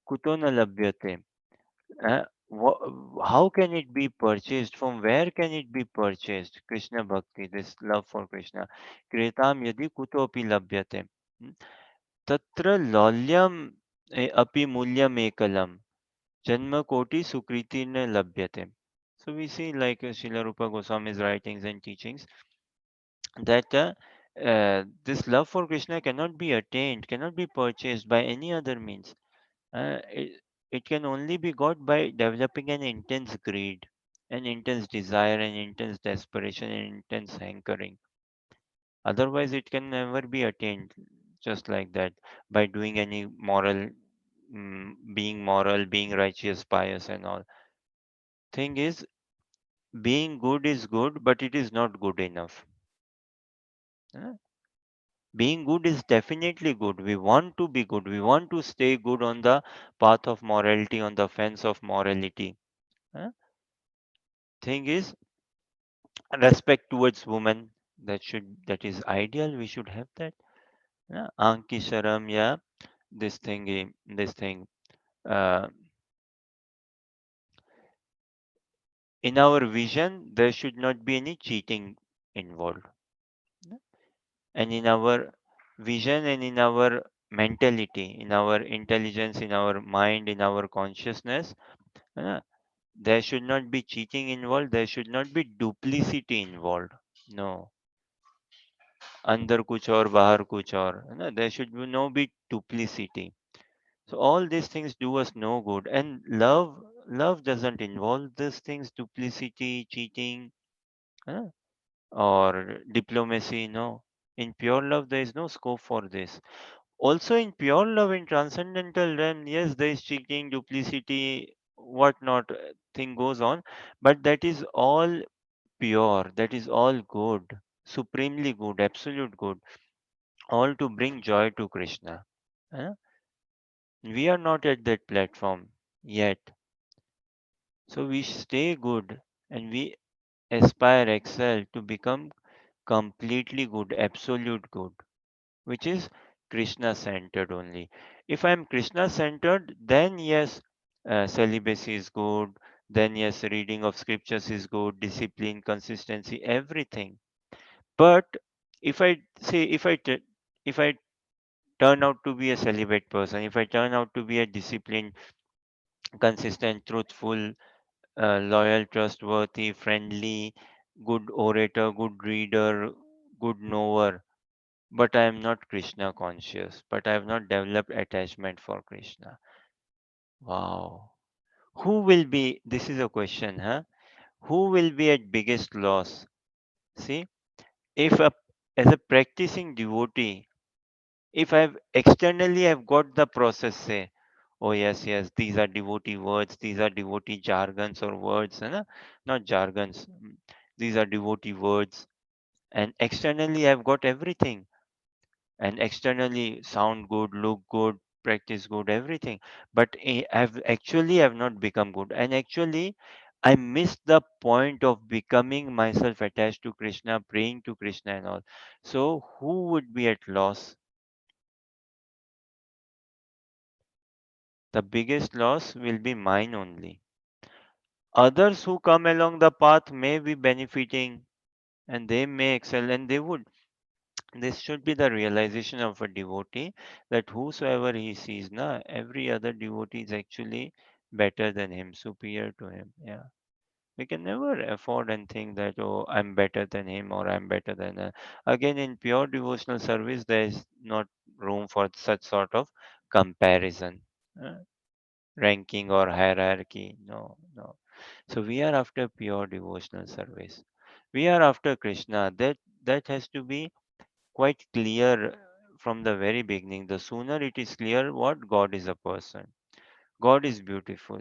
Kuto na Labhyate. How can it be purchased? From where can it be purchased? Krishna Bhakti, this love for Krishna. Kretam yadi kutopi labhyate. Hmm? Tatra lolyam api mulyam ekalam. Janma koti sukriti na labhyate. So we see, like Srila Rupa Goswami's writings and teachings, that this love for Krishna cannot be attained, cannot be purchased by any other means. It can only be got by developing an intense greed, an intense desire, an intense desperation, an intense hankering. Otherwise, it can never be attained just like that by doing any being moral, being righteous, pious, and all. Thing is, being good is good, but it is not good enough. Huh? Being good is definitely good. We want to be good. We want to stay good on the path of morality, on the fence of morality. Huh? Thing is, respect towards women. That is ideal. We should have that. Yeah? Anki sharam, yeah. This thing. Uh, in our vision, there should not be any cheating involved. Yeah? And in our vision and in our mentality, in our intelligence, in our mind, in our consciousness, uh, there should not be cheating involved. There should not be duplicity involved. No, अंदर कुछ और बाहर कुछ और है ना, there should be no be duplicity. So all these things do us no good, and love doesn't involve these things, duplicity, cheating, huh? Or diplomacy. No, in pure love there is no scope for this. Also in pure love, in transcendental realm, yes, there is cheating, duplicity, what not, thing goes on, but that is all pure, that is all good, supremely good, absolute good, all to bring joy to Krishna. Huh? We are not at that platform yet. So we stay good and we aspire, excel to become completely good, absolute good, which is Krishna centered only. If I am Krishna centered, then yes, celibacy is good, then yes, reading of scriptures is good, discipline, consistency, everything. But if I say, if I turn out to be a celibate person, if I turn out to be a disciplined, consistent, truthful, loyal, trustworthy, friendly, good orator, good reader, good knower, but I am not Krishna conscious, but I have not developed attachment for Krishna. Wow. Who will be, this is a question, huh? Who will be at biggest loss? See, if as a practicing devotee, if I've got the process, say, oh yes, yes, these are devotee words, these are devotee jargons or words, है ना? Not jargons. These are devotee words, and externally I've got everything, and externally sound good, look good, practice good, everything. But I've not become good, and actually I missed the point of becoming myself attached to Krishna, praying to Krishna and all. So who would be at loss? The biggest loss will be mine only. Others who come along the path may be benefiting and they may excel and they would. This should be the realization of a devotee, that whosoever he sees, na, every other devotee is actually better than him, superior to him. Yeah. We can never afford and think that, oh, I'm better than him or I'm better than her. Again, in pure devotional service, there is not room for such sort of comparison. uh, Ranking or hierarchy. No, no. So we are after pure devotional service. We are after Krishna. That has to be quite clear from the very beginning. The sooner it is clear what God is a person. God is beautiful.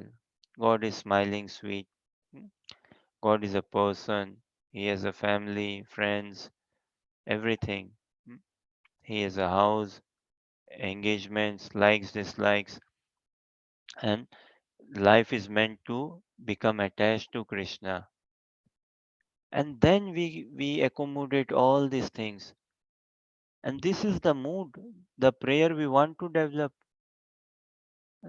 God is smiling, sweet. Hmm? God is a person. He has a family, friends, everything. Hmm? He has a house, engagements, likes, dislikes, and life is meant to become attached to Krishna. And then we accommodate all these things. And this is the mood, the prayer we want to develop.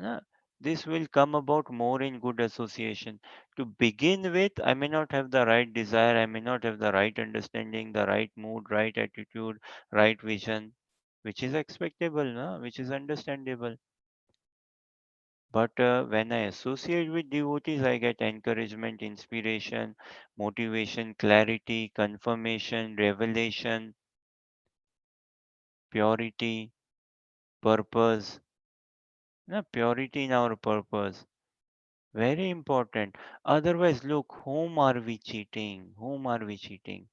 uh, this will come about more in good association. To begin with, I may not have the right desire, I may not have the right understanding, the right mood, right attitude, right vision, which is expectable, no? Which is understandable. But when I associate with devotees, I get encouragement, inspiration, motivation, clarity, confirmation, revelation, purity, purpose. Purity in our purpose. Very important. Otherwise, look, whom are we cheating? Whom are we cheating?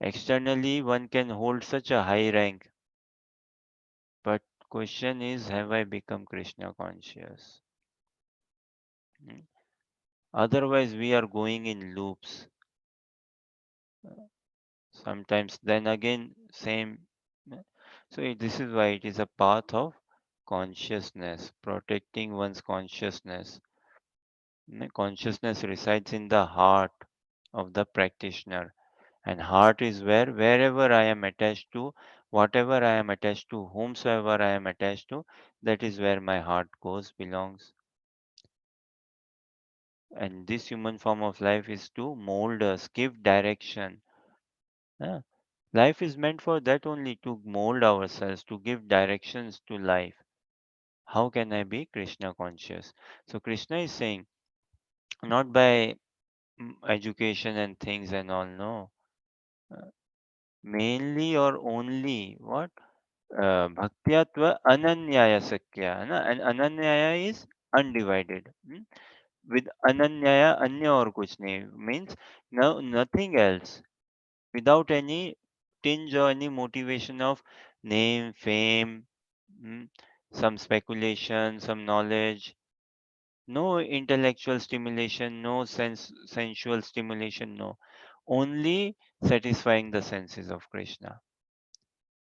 Externally, one can hold such a high rank, but question is, have I become Krishna conscious? Hmm. Otherwise, we are going in loops. Sometimes, then again, same. This is why it is a path of consciousness, protecting one's consciousness. Consciousness resides in the heart of the practitioner, and heart is wherever I am attached to, whatever I am attached to, whomsoever I am attached to, that is where my heart goes, belongs. And this human form of life is to mold us, give direction. Yeah. Life is meant for that only, to mold ourselves, to give directions to life. How can I be Krishna conscious? So Krishna is saying, not by education and things and all, no. Uh, Mainly or only what? Bhaktyatva ananyaya sakya. And ananyaya is undivided. With ananyaya anya aur kuch nahi means no, nothing else. Without any tinge or any motivation of name, fame, mm, some speculation, some knowledge, no intellectual stimulation, no sensual stimulation, no. Only satisfying the senses of Krishna.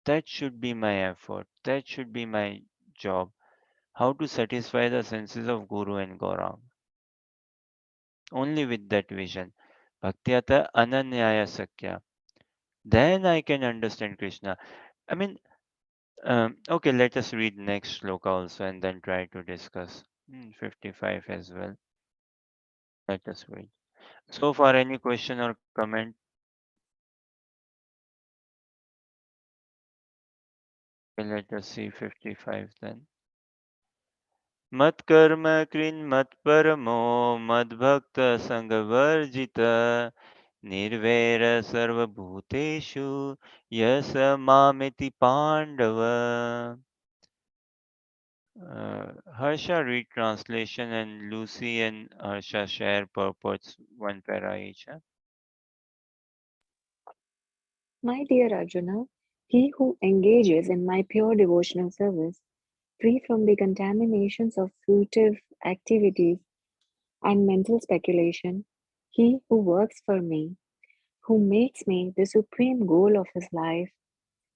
That should be my effort. That should be my job. How to satisfy the senses of Guru and Gaurang. Only with that vision. Bhaktyata ananyaya sakya. Then I can understand Krishna. I mean, okay, let us read next sloka also and then try to discuss 55 as well. Let us read. So far, any question or comment? Okay, let us see 55 then. मत्कर्म कृन्मत्परमो मद्भक्त संगवर्जित निर्वैर सर्वभूतेषु यस मामेति Pandava. Harsha read translation and Lucy and Harsha share purports one para each. Huh? My dear Arjuna, he who engages in my pure devotional service, free from the contaminations of fruitive activities and mental speculation, he who works for me, who makes me the supreme goal of his life,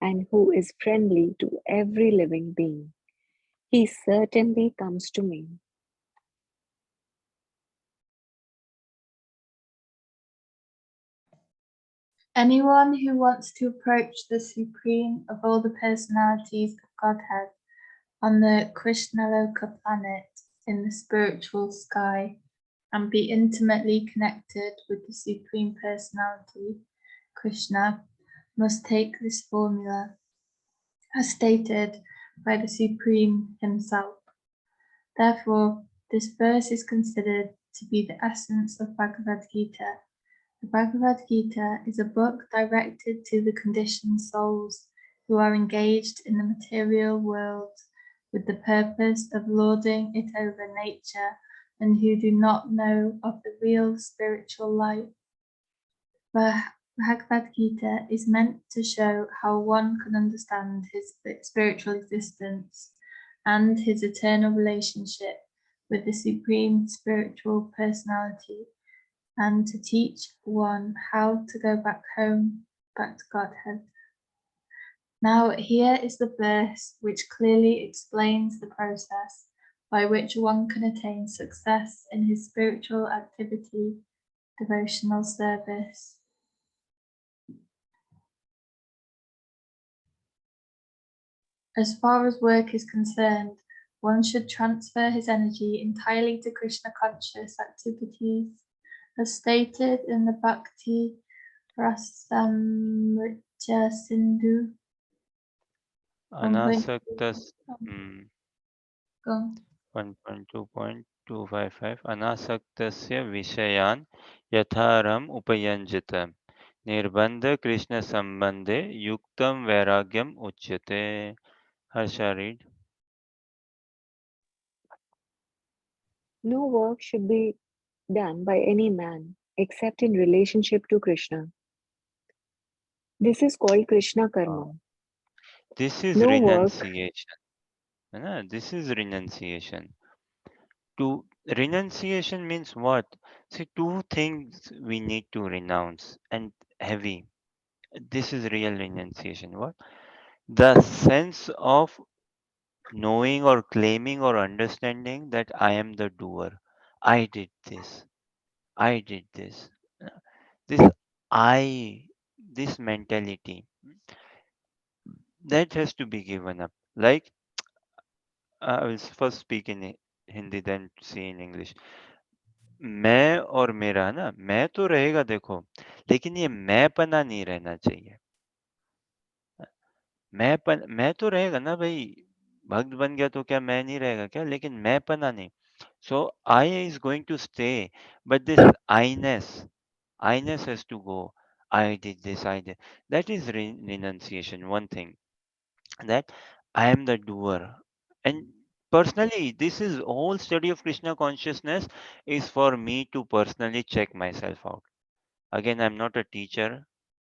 and who is friendly to every living being, he certainly comes to me. Anyone who wants to approach the supreme of all the personalities of Godhead on the Krishnaloka planet in the spiritual sky and be intimately connected with the Supreme Personality, Krishna, must take this formula as stated by the Supreme Himself. Therefore, this verse is considered to be the essence of Bhagavad Gita. The Bhagavad Gita is a book directed to the conditioned souls who are engaged in the material world with the purpose of lording it over nature and who do not know of the real spiritual life. The Bhagavad Gita is meant to show how one can understand his spiritual existence and his eternal relationship with the Supreme Spiritual Personality, and to teach one how to go back home, back to Godhead. Now, here is the verse which clearly explains the process by which one can attain success in his spiritual activity, devotional service. As far as work is concerned, one should transfer his energy entirely to Krishna conscious activities, as stated in the Bhakti Rasamrita Sindhu. Anasaktas 1.2. 1.2.255 अनासक्तस्य विषयान् यथारम् उपयञ्जत निर्बन्ध कृष्ण संबंधे युक्तं वैराग्यम उच्यते. Harsha read. No work should be done by any man except in relationship to Krishna. This is called Krishna Karma. This is No work, renunciation. है ना? This is renunciation. To renunciation means what? See, two things we need to renounce and heavy. This is real renunciation. What? the sense of knowing or claiming or understanding that I am the doer. I did this. I did this. This I, this mentality, that has to be given up. Like, I will first speak in Hindi, then see in English. मैं और मेरा ना, मैं तो रहेगा देखो, लेकिन ये मैंपना नहीं रहना चाहिए। मैं तो रहेगा ना भाई, भक्त बन गया तो क्या मैं नहीं रहेगा क्या? लेकिन मैंपना नहीं। So I is going to stay, but this I-ness has to go. I did this, I did. That is renunciation. One thing that I am the doer. And personally, this is whole study of Krishna consciousness is for me to personally check myself out. Again, I'm not a teacher.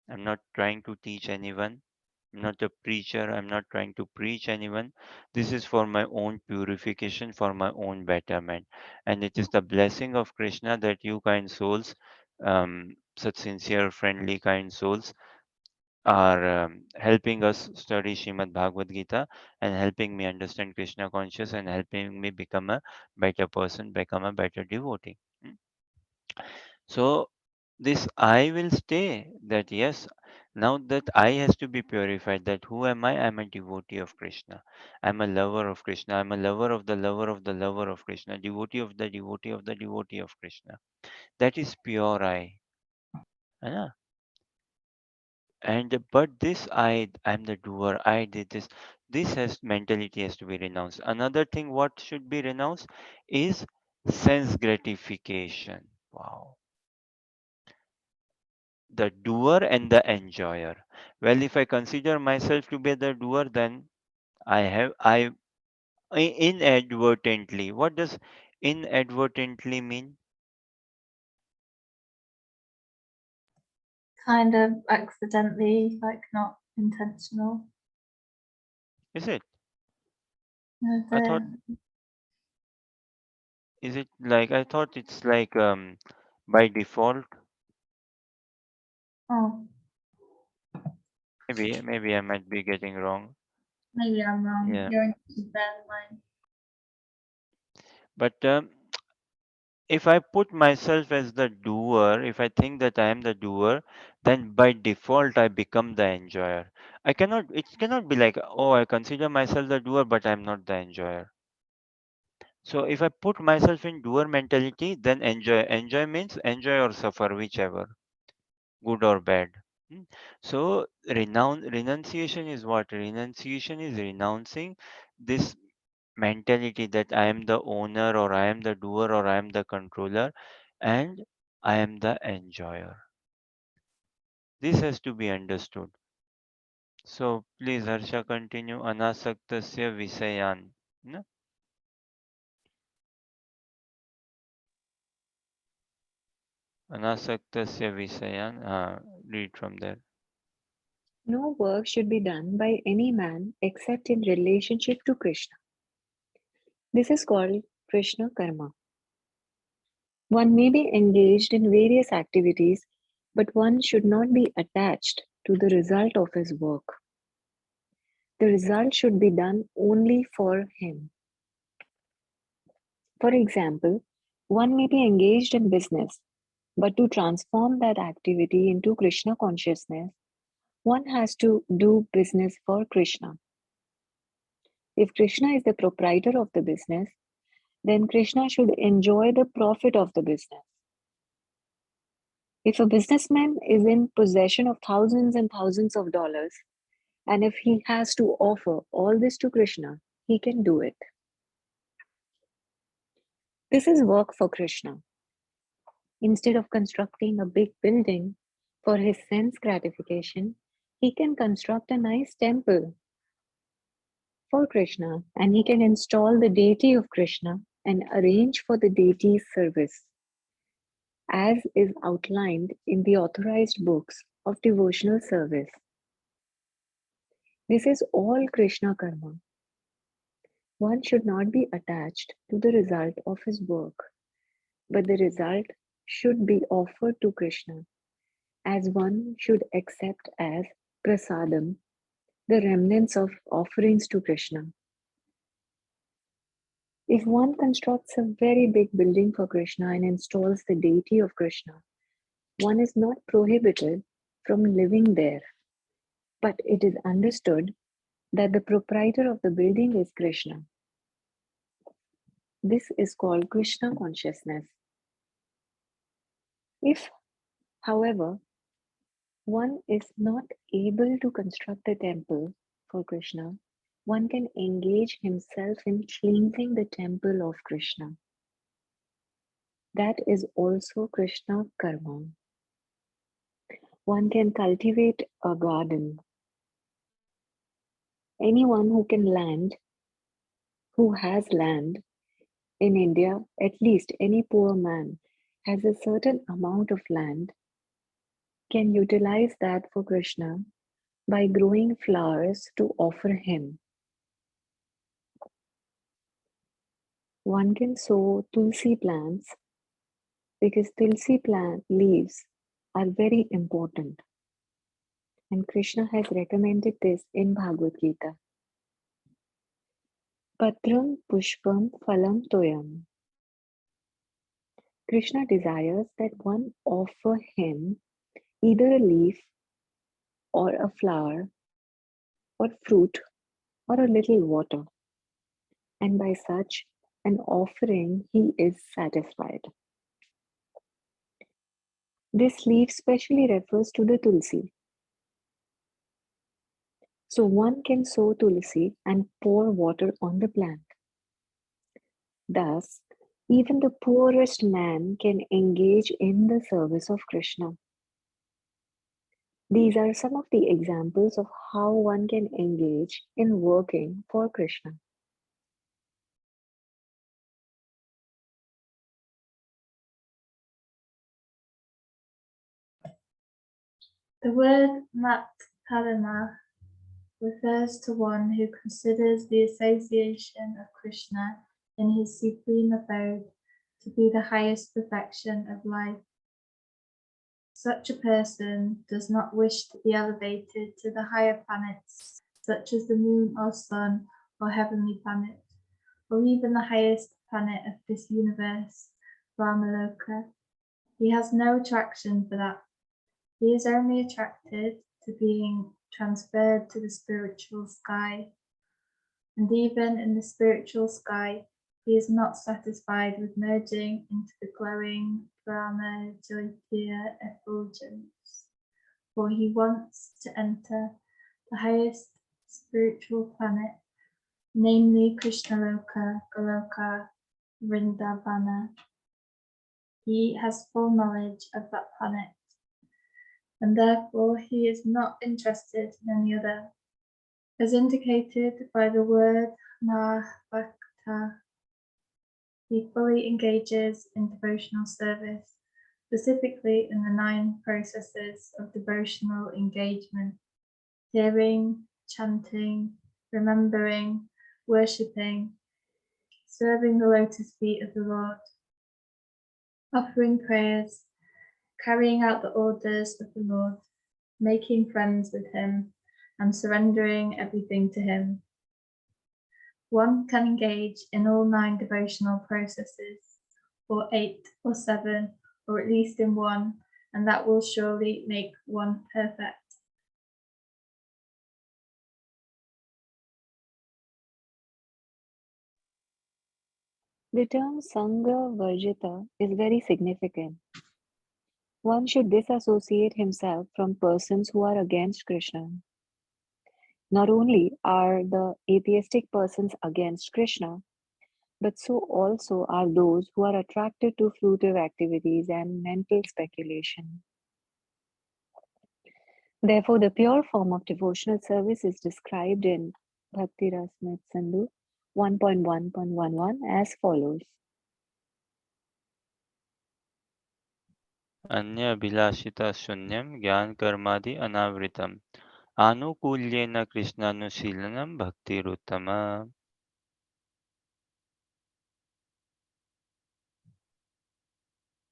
I'm not trying to teach anyone. I'm not a preacher. I'm not trying to preach anyone. This is for my own purification, for my own betterment. And it is the blessing of Krishna that you kind souls, such sincere, friendly, kind souls, are helping us study Srimad Bhagavad Gita and helping me understand Krishna conscious and helping me become a better person, become a better devotee. Mm. So this I will stay, that yes, now that I has to be purified, that who am I? I'm a devotee of Krishna. I'm a lover of Krishna. I'm a lover of the lover of the lover of Krishna, devotee of the devotee of the devotee of Krishna. That is pure I. है ना? And but this I'm the doer, I did this. This has mentality has to be renounced. Another thing what should be renounced is sense gratification. Wow. The doer and the enjoyer. Well, if I consider myself to be the doer, then I inadvertently. What does inadvertently mean? Kind of accidentally, like not intentional. Is it? No, I thought is it like I thought it's like by default. oh, Maybe I might be getting wrong. maybe I'm wrong. Yeah. Your English is better than mine. But if I put myself as the doer, if I think that I am the doer, then by default I become the enjoyer. It cannot be like, oh, I consider myself the doer, but I'm not the enjoyer. So if I put myself in doer mentality, then enjoy. Enjoy means enjoy or suffer, whichever, good or bad. Hmm. So renunciation is what? Renunciation is renouncing this mentality that I am the owner or I am the doer or I am the controller and I am the enjoyer. This has to be understood. So please Harsha continue. Anasaktasya visayan. No? Anasaktasya visayan. Read from there. No work should be done by any man except in relationship to Krishna. This is called Krishna karma. One may be engaged in various activities, but one should not be attached to the result of his work. The result should be done only for him. For example, one may be engaged in business, but to transform that activity into Krishna consciousness, one has to do business for Krishna. If Krishna is the proprietor of the business, then Krishna should enjoy the profit of the business. If a businessman is in possession of thousands and thousands of dollars, and if he has to offer all this to Krishna, he can do it. This is work for Krishna. Instead of constructing a big building for his sense gratification, he can construct a nice temple for Krishna and he can install the deity of Krishna and arrange for the deity's service, as is outlined in the authorized books of devotional service. This is all Krishna karma. One should not be attached to the result of his work, but the result should be offered to Krishna, as one should accept as prasadam the remnants of offerings to Krishna. If one constructs a very big building for Krishna and installs the deity of Krishna, one is not prohibited from living there, but it is understood that the proprietor of the building is Krishna. This is called Krishna consciousness. If, however, one is not able to construct the temple for Krishna, one can engage himself in cleansing the temple of Krishna. That is also Krishna karma. One can cultivate a garden. Anyone who has land in India, at least any poor man, has a certain amount of land, can utilize that for Krishna by growing flowers to offer him. One can sow tulsi plants because tulsi plant leaves are very important. And Krishna has recommended this in Bhagavad Gita. Patram pushpam phalam toyam. Krishna desires that one offer him either a leaf or a flower or fruit or a little water, and by such an offering he is satisfied. This leaf specially refers to the tulsi. So one can sow tulsi and pour water on the plant. Thus, even the poorest man can engage in the service of Krishna. These are some of the examples of how one can engage in working for Krishna. The word Matkalama refers to one who considers the association of Krishna in his supreme abode to be the highest perfection of life. Such a person does not wish to be elevated to the higher planets, such as the moon or sun or heavenly planet, or even the highest planet of this universe, Brahmaloka. He has no attraction for that. He is only attracted to being transferred to the spiritual sky. And even in the spiritual sky, he is not satisfied with merging into the glowing Brahma Jyotirya effulgence, for he wants to enter the highest spiritual planet, namely Krishnaloka, Goloka, Vrindavana. He has full knowledge of that planet, and therefore he is not interested in any other. As indicated by the word Mahbhakta, he fully engages in devotional service, specifically in the 9 processes of devotional engagement: hearing, chanting, remembering, worshipping, serving the lotus feet of the Lord, offering prayers, carrying out the orders of the Lord, making friends with him, and surrendering everything to him. One can engage in all 9 devotional processes, or 8 or 7, or at least in one, and that will surely make one perfect. The term Sangha Varjita is very significant. One should disassociate himself from persons who are against Krishna. Not only are the atheistic persons against Krishna, but so also are those who are attracted to fruitive activities and mental speculation. Therefore, the pure form of devotional service is described in Bhakti Rasmrit Sindhu 1.1.11 as follows. अन्य अभिलाषिता शून्यम ज्ञान कर्मादि अनावृतम आनुकूल्येन कृष्णानुशीलनम भक्तिरुत्तम.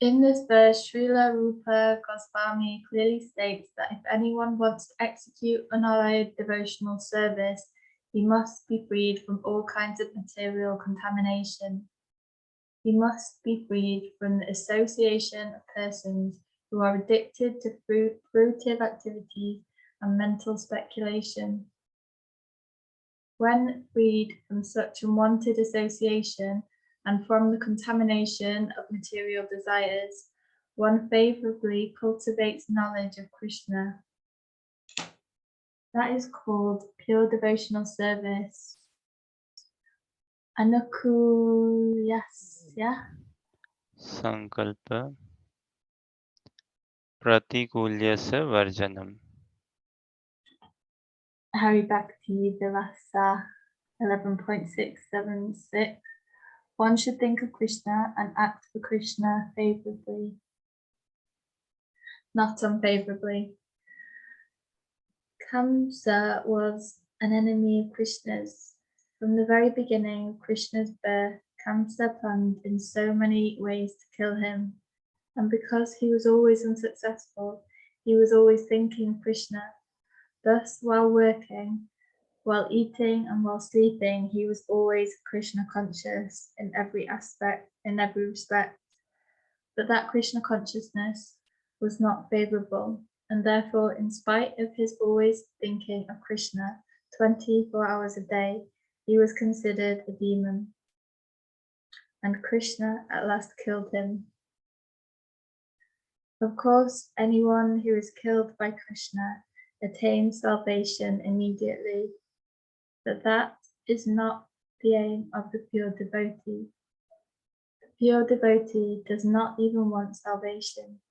In this verse, Srila Rupa Goswami clearly states that if anyone wants to execute unalloyed devotional service, he must be freed from all kinds of material contamination. He must be freed from the association of persons who are addicted to fruitive activities and mental speculation. When freed from such unwanted association and from the contamination of material desires, one favorably cultivates knowledge of Krishna. That is called pure devotional service. Anukulyasya Sankalpa Pratikulyasya Varjanam. Hari Bhakti Vilasa 11.676. One should think of Krishna and act for Krishna favorably, not unfavorably. Kamsa was an enemy of Krishna's. From the very beginning of Krishna's birth, Kamsa planned in so many ways to kill him. And because he was always unsuccessful, he was always thinking of Krishna. Thus, while working, while eating, and while sleeping, he was always Krishna conscious in every aspect, in every respect. But that Krishna consciousness was not favorable, and therefore, in spite of his always thinking of Krishna 24 hours a day, he was considered a demon. And Krishna at last killed him. Of course, anyone who is killed by Krishna attains salvation immediately, but that is not the aim of the pure devotee. The pure devotee does not even want salvation.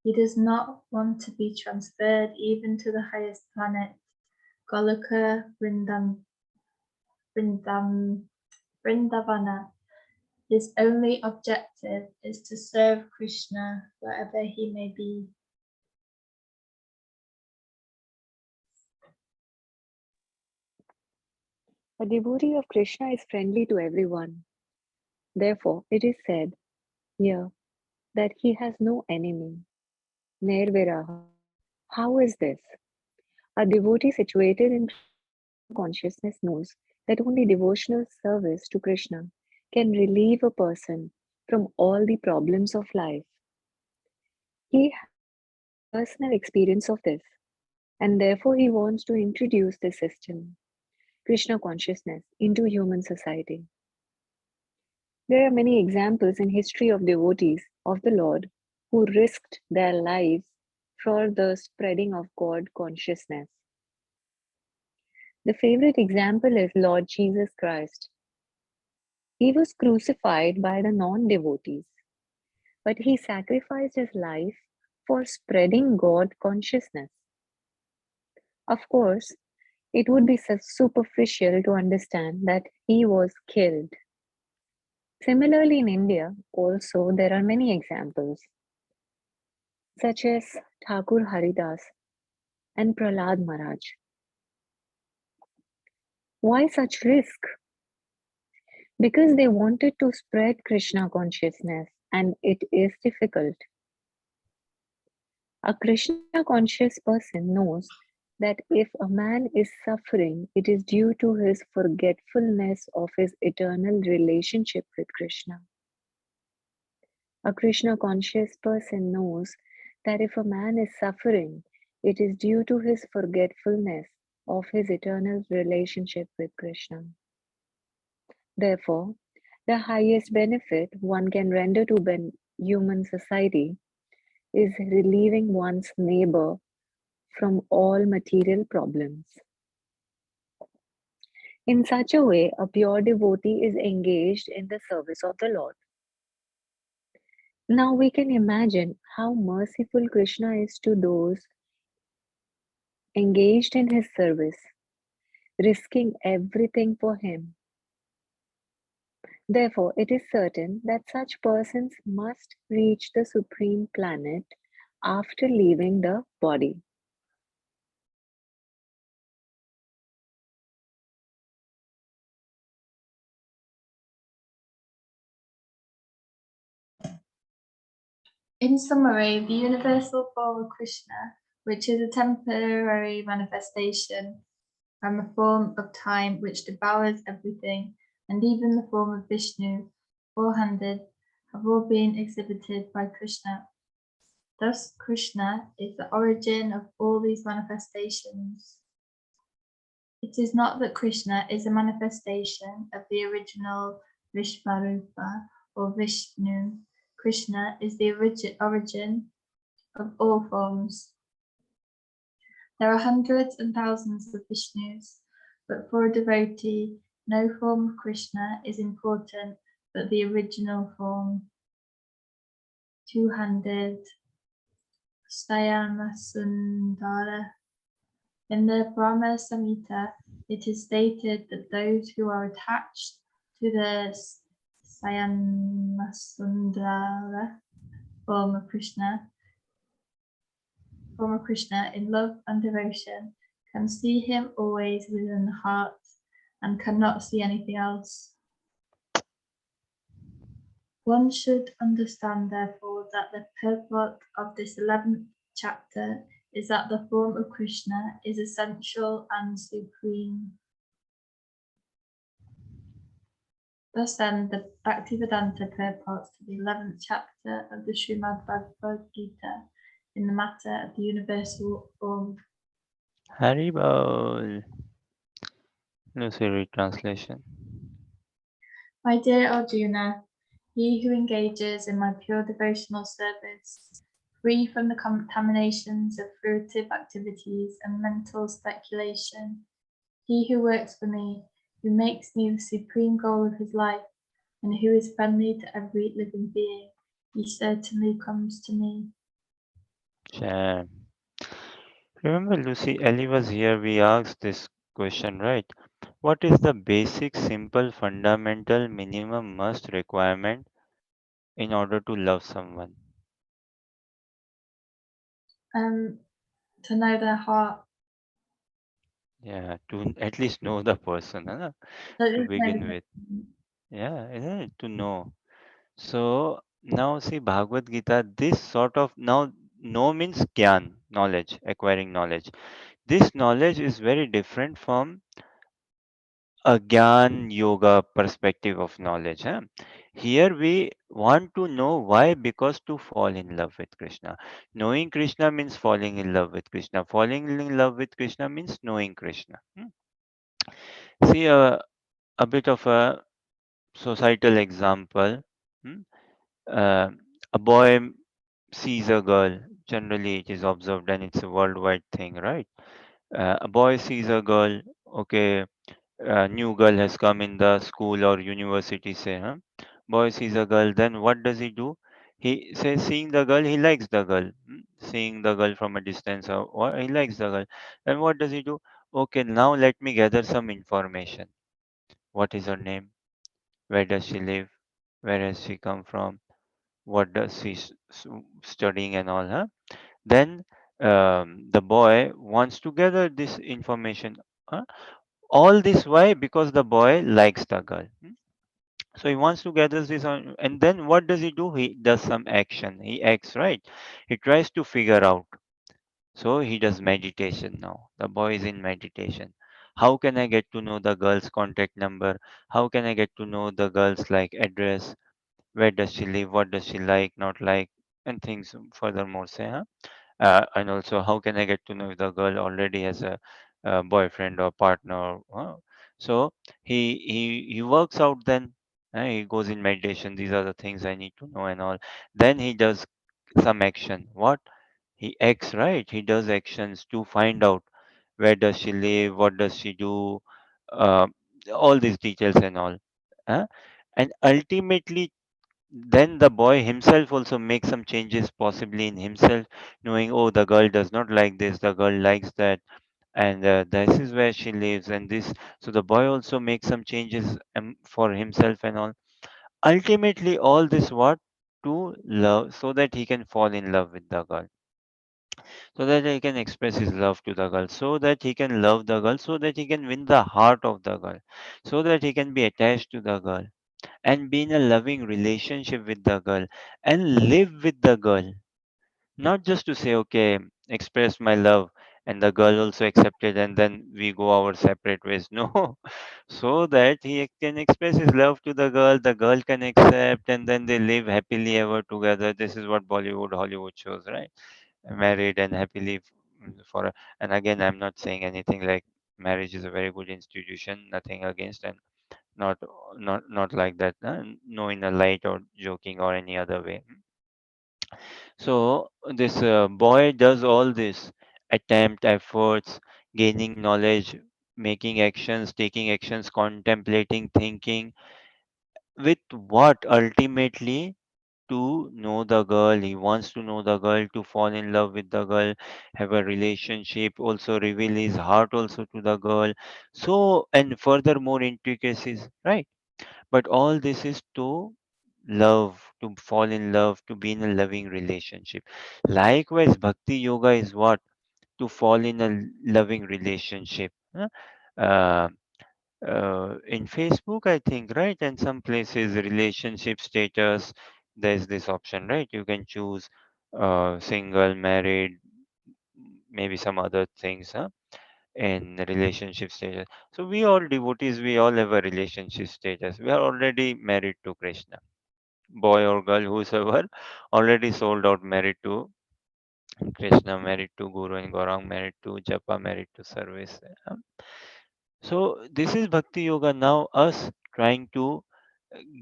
He does not want to be transferred even to the highest planet, Goloka Vrindavana. His only objective is to serve Krishna wherever he may be. A devotee of Krishna is friendly to everyone. Therefore, it is said here that he has no enemy. Nirviraha. How is this? A devotee situated in consciousness knows that only devotional service to Krishna can relieve a person from all the problems of life. He has personal experience of this, and therefore he wants to introduce this system, Krishna consciousness, into human society. There are many examples in history of devotees of the Lord who risked their lives for the spreading of God consciousness. The favorite example is Lord Jesus Christ. He was crucified by the non-devotees, but he sacrificed his life for spreading God consciousness. Of course, it would be superficial to understand that he was killed. Similarly, in India, also there are many examples, such as Thakur Haridas and Prahlad Maharaj. Why such risk? Because they wanted to spread Krishna consciousness, and it is difficult. A Krishna conscious person knows that if a man is suffering, it is due to his forgetfulness of his eternal relationship with Krishna. A Krishna conscious person knows that if a man is suffering, it is due to his forgetfulness of his eternal relationship with Krishna. Therefore, the highest benefit one can render to human society is relieving one's neighbor from all material problems. In such a way, a pure devotee is engaged in the service of the Lord. Now we can imagine how merciful Krishna is to those engaged in his service, risking everything for him. Therefore, it is certain that such persons must reach the supreme planet after leaving the body. In summary, the universal form of Krishna, which is a temporary manifestation from a form of time which devours everything, and even the form of Vishnu, four-handed, have all been exhibited by Krishna. Thus, Krishna is the origin of all these manifestations. It is not that Krishna is a manifestation of the original Vishvarupa or Vishnu. Krishna is the origin of all forms. There are hundreds and thousands of Vishnus, but for a devotee, no form of Krishna is important but the original form. Two-handed Sundara. In the Brahma Samhita, it is stated that those who are attached to the Sundara form of Krishna in love and devotion can see him always within the heart and cannot see anything else. One should understand, therefore, that the purport of this 11th chapter is that the form of Krishna is essential and supreme. Thus then, the Bhaktivedanta purports to the 11th chapter of the Srimad Bhagavad Gita in the matter of the universal form. Haribol. Lucy retranslation. My dear Arjuna, he who engages in my pure devotional service, free from the contaminations of fruitive activities and mental speculation, he who works for me, who makes me the supreme goal of his life, and who is friendly to every living being, he certainly comes to me. Sham. Remember, Lucy, Ellie was here. We asked this question, right? What is the basic, simple, fundamental, minimum, must requirement in order to love someone? To know their heart. Yeah, to at least know the person, huh? To begin with. Yeah, isn't it? To know. So now see Bhagavad Gita, this sort of now know means gyan, knowledge, acquiring knowledge. This knowledge is very different from a Gyan Yoga perspective of knowledge. Huh? Here we want to know why, because to fall in love with Krishna. Knowing Krishna means falling in love with Krishna. Falling in love with Krishna means knowing Krishna. See a bit of a societal example. Hmm? Uh, a boy sees a girl. Generally, it is observed and it's a worldwide thing, right? A boy sees a girl. Okay, a new girl has come in the school or university, say, huh? Boy sees a girl, then what does he do? He says, seeing the girl, he likes the girl. Seeing the girl from a distance, or he likes the girl. And what does he do? Okay, now let me gather some information. What is her name? Where does she live? Where has she come from? What does she studying and all, huh? Then the boy wants to gather this information. Huh? All this why? Because the boy likes the girl. So he wants to gather this on, and then what does he do? He does some action. He acts, right. He tries to figure out. So he does meditation now. The boy is in meditation. How can I get to know the girl's contact number? How can I get to know the girl's like address? Where does she live? What does she like, not like, and things furthermore say, huh? And also, how can I get to know if the girl already has a boyfriend or partner? So he works out then. He goes in meditation. These are the things I need to know and all. Then he does some action. What? He acts, right? He does actions to find out where does she live, what does she do, uh, all these details and all. Huh? And ultimately then the boy himself also makes some changes possibly in himself, knowing, oh, the girl does not like this, the girl likes that, and this is where she lives and this. So the boy also makes some changes for himself and all. Ultimately all this what? To love, so that he can fall in love with the girl, so that he can express his love to the girl, so that he can love the girl, so that he can win the heart of the girl, so that he can be attached to the girl. and be in a loving relationship with the girl and live with the girl, not just to say okay, express my love and the girl also accepted and then we go our separate ways. No, so that he can express his love to the girl can accept, and then they live happily ever together. This is what Bollywood, Hollywood shows, right? Married and happily for and again, I'm not saying anything like marriage is a very good institution, nothing against, and not not like that, no, in a light or joking or any other way. So this boy does all this, attempt, efforts, gaining knowledge, making actions, taking actions, contemplating, thinking, with what ultimately to know the girl. He wants to know the girl, to fall in love with the girl, have a relationship, also reveal his heart also to the girl. So, and further more intricacies, right? But all this is to love, to fall in love, to be in a loving relationship. Likewise, bhakti yoga is what? To fall in a loving relationship. Uh, in Facebook, I think, right? And some places, relationship status, there's this option, right? You can choose single, married, maybe some other things, in relationship status. So we all devotees, we all have a relationship status. We are already married to Krishna. Boy or girl, whosoever, already sold out, married to Krishna, married to Guru and Gaurang, married to Japa, married to service. So this is Bhakti Yoga. Now us trying to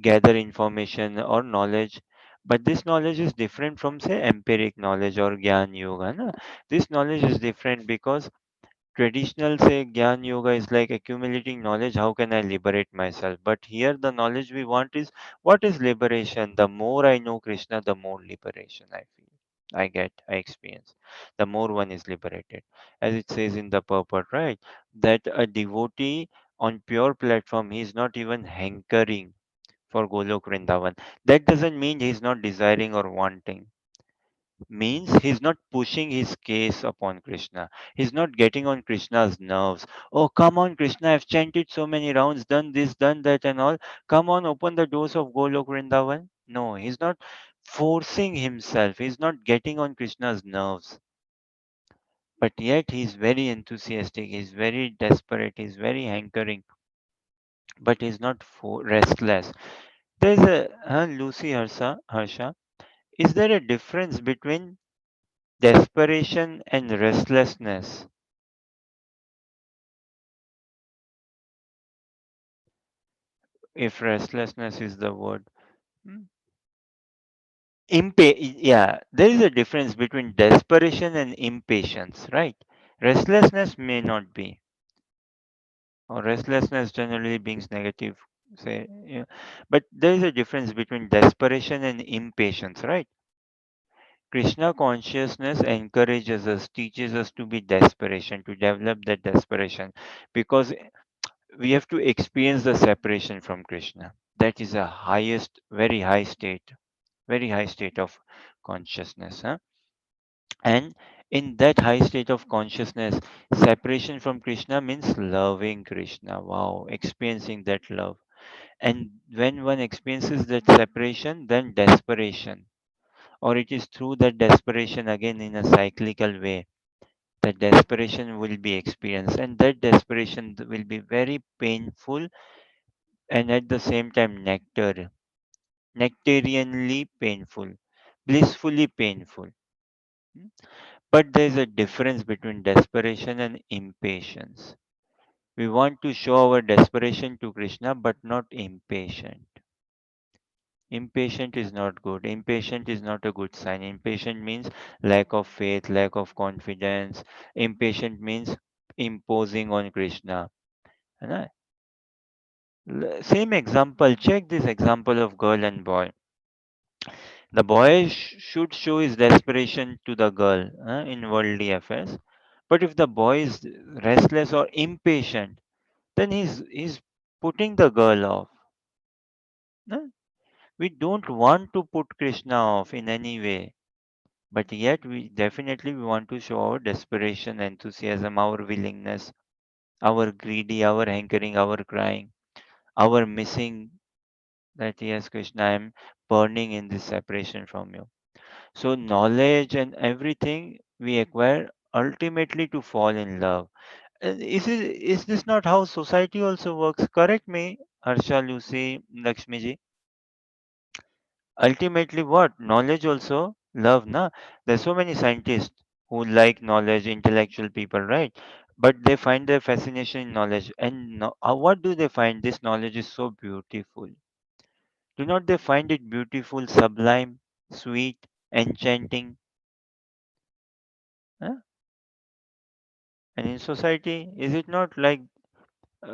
gather information or knowledge, but this knowledge is different from say empiric knowledge or Gyan Yoga. Na? This knowledge is different because traditional say Gyan Yoga is like accumulating knowledge. How can I liberate myself? But here the knowledge we want is what is liberation? The more I know Krishna, the more liberation I feel. I get, I experience. The more one is liberated. As it says in the purport, right? That a devotee on pure platform, he is not even hankering for Golok Vrindavan. That doesn't mean he is not desiring or wanting, means he's not pushing his case upon Krishna. He's not getting on Krishna's nerves. Oh, come on, Krishna, I've chanted so many rounds, done this, done that, and all. Come on, open the doors of Golok Vrindavan. No, he's not forcing himself. He's not getting on Krishna's nerves. But yet he's very enthusiastic, he's very desperate, he's very hankering, but he's not restless. There's a Lucy Harsha. Is there a difference between desperation and restlessness? If restlessness is the word. Hmm. Yeah, there is a difference between desperation and impatience, right? Restlessness may not be, or restlessness generally being negative, say, yeah. But there is a difference between desperation and impatience, right? Krishna consciousness encourages us, teaches us to be desperation, to develop that desperation, because we have to experience the separation from Krishna. That is a highest, very high state of consciousness. And in that high state of consciousness, separation from Krishna means loving Krishna. Wow, experiencing that love. And when one experiences that separation, then desperation, or it is through that desperation again in a cyclical way, that desperation will be experienced, and that desperation will be very painful and at the same time nectarianly painful, blissfully painful. Hmm? But there is a difference between desperation and impatience. We want to show our desperation to Krishna, but not impatient. Impatient is not good. Impatient is not a good sign. Impatient means lack of faith, lack of confidence. Impatient means imposing on Krishna. है ना? Same example. Check this example of girl and boy. The boy should show his desperation to the girl in worldly affairs. But if the boy is restless or impatient, then he's putting the girl off. No? We don't want to put Krishna off in any way, but yet we want to show our desperation, enthusiasm, our willingness, our greedy, our hankering, our crying, our missing. that yes, Krishna, I am burning in this separation from you. So knowledge and everything we acquire ultimately to fall in love. Is this not how society also works? Correct me, Harsha, Lucy, Lakshmi ji. Ultimately, what? Knowledge also, love, na? There's so many scientists who like knowledge, intellectual people, right? But they find their fascination in knowledge. And what do they find? This knowledge is so beautiful. Do not they find it beautiful, sublime, sweet, enchanting? Huh? And in society, is it not like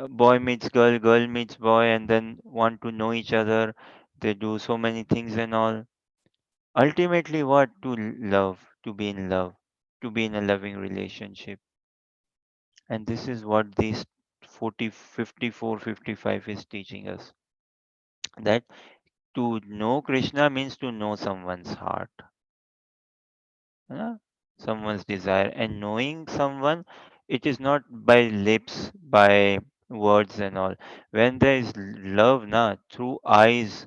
boy meets girl, girl meets boy, and then want to know each other? They do so many things and all. Ultimately, what? To love, to be in love, to be in a loving relationship. And this is what these 40, 54, 55 is teaching us. That to know Krishna means to know someone's heart, uh, someone's desire. And knowing someone, it is not by lips, by words and all. When there is love, through eyes,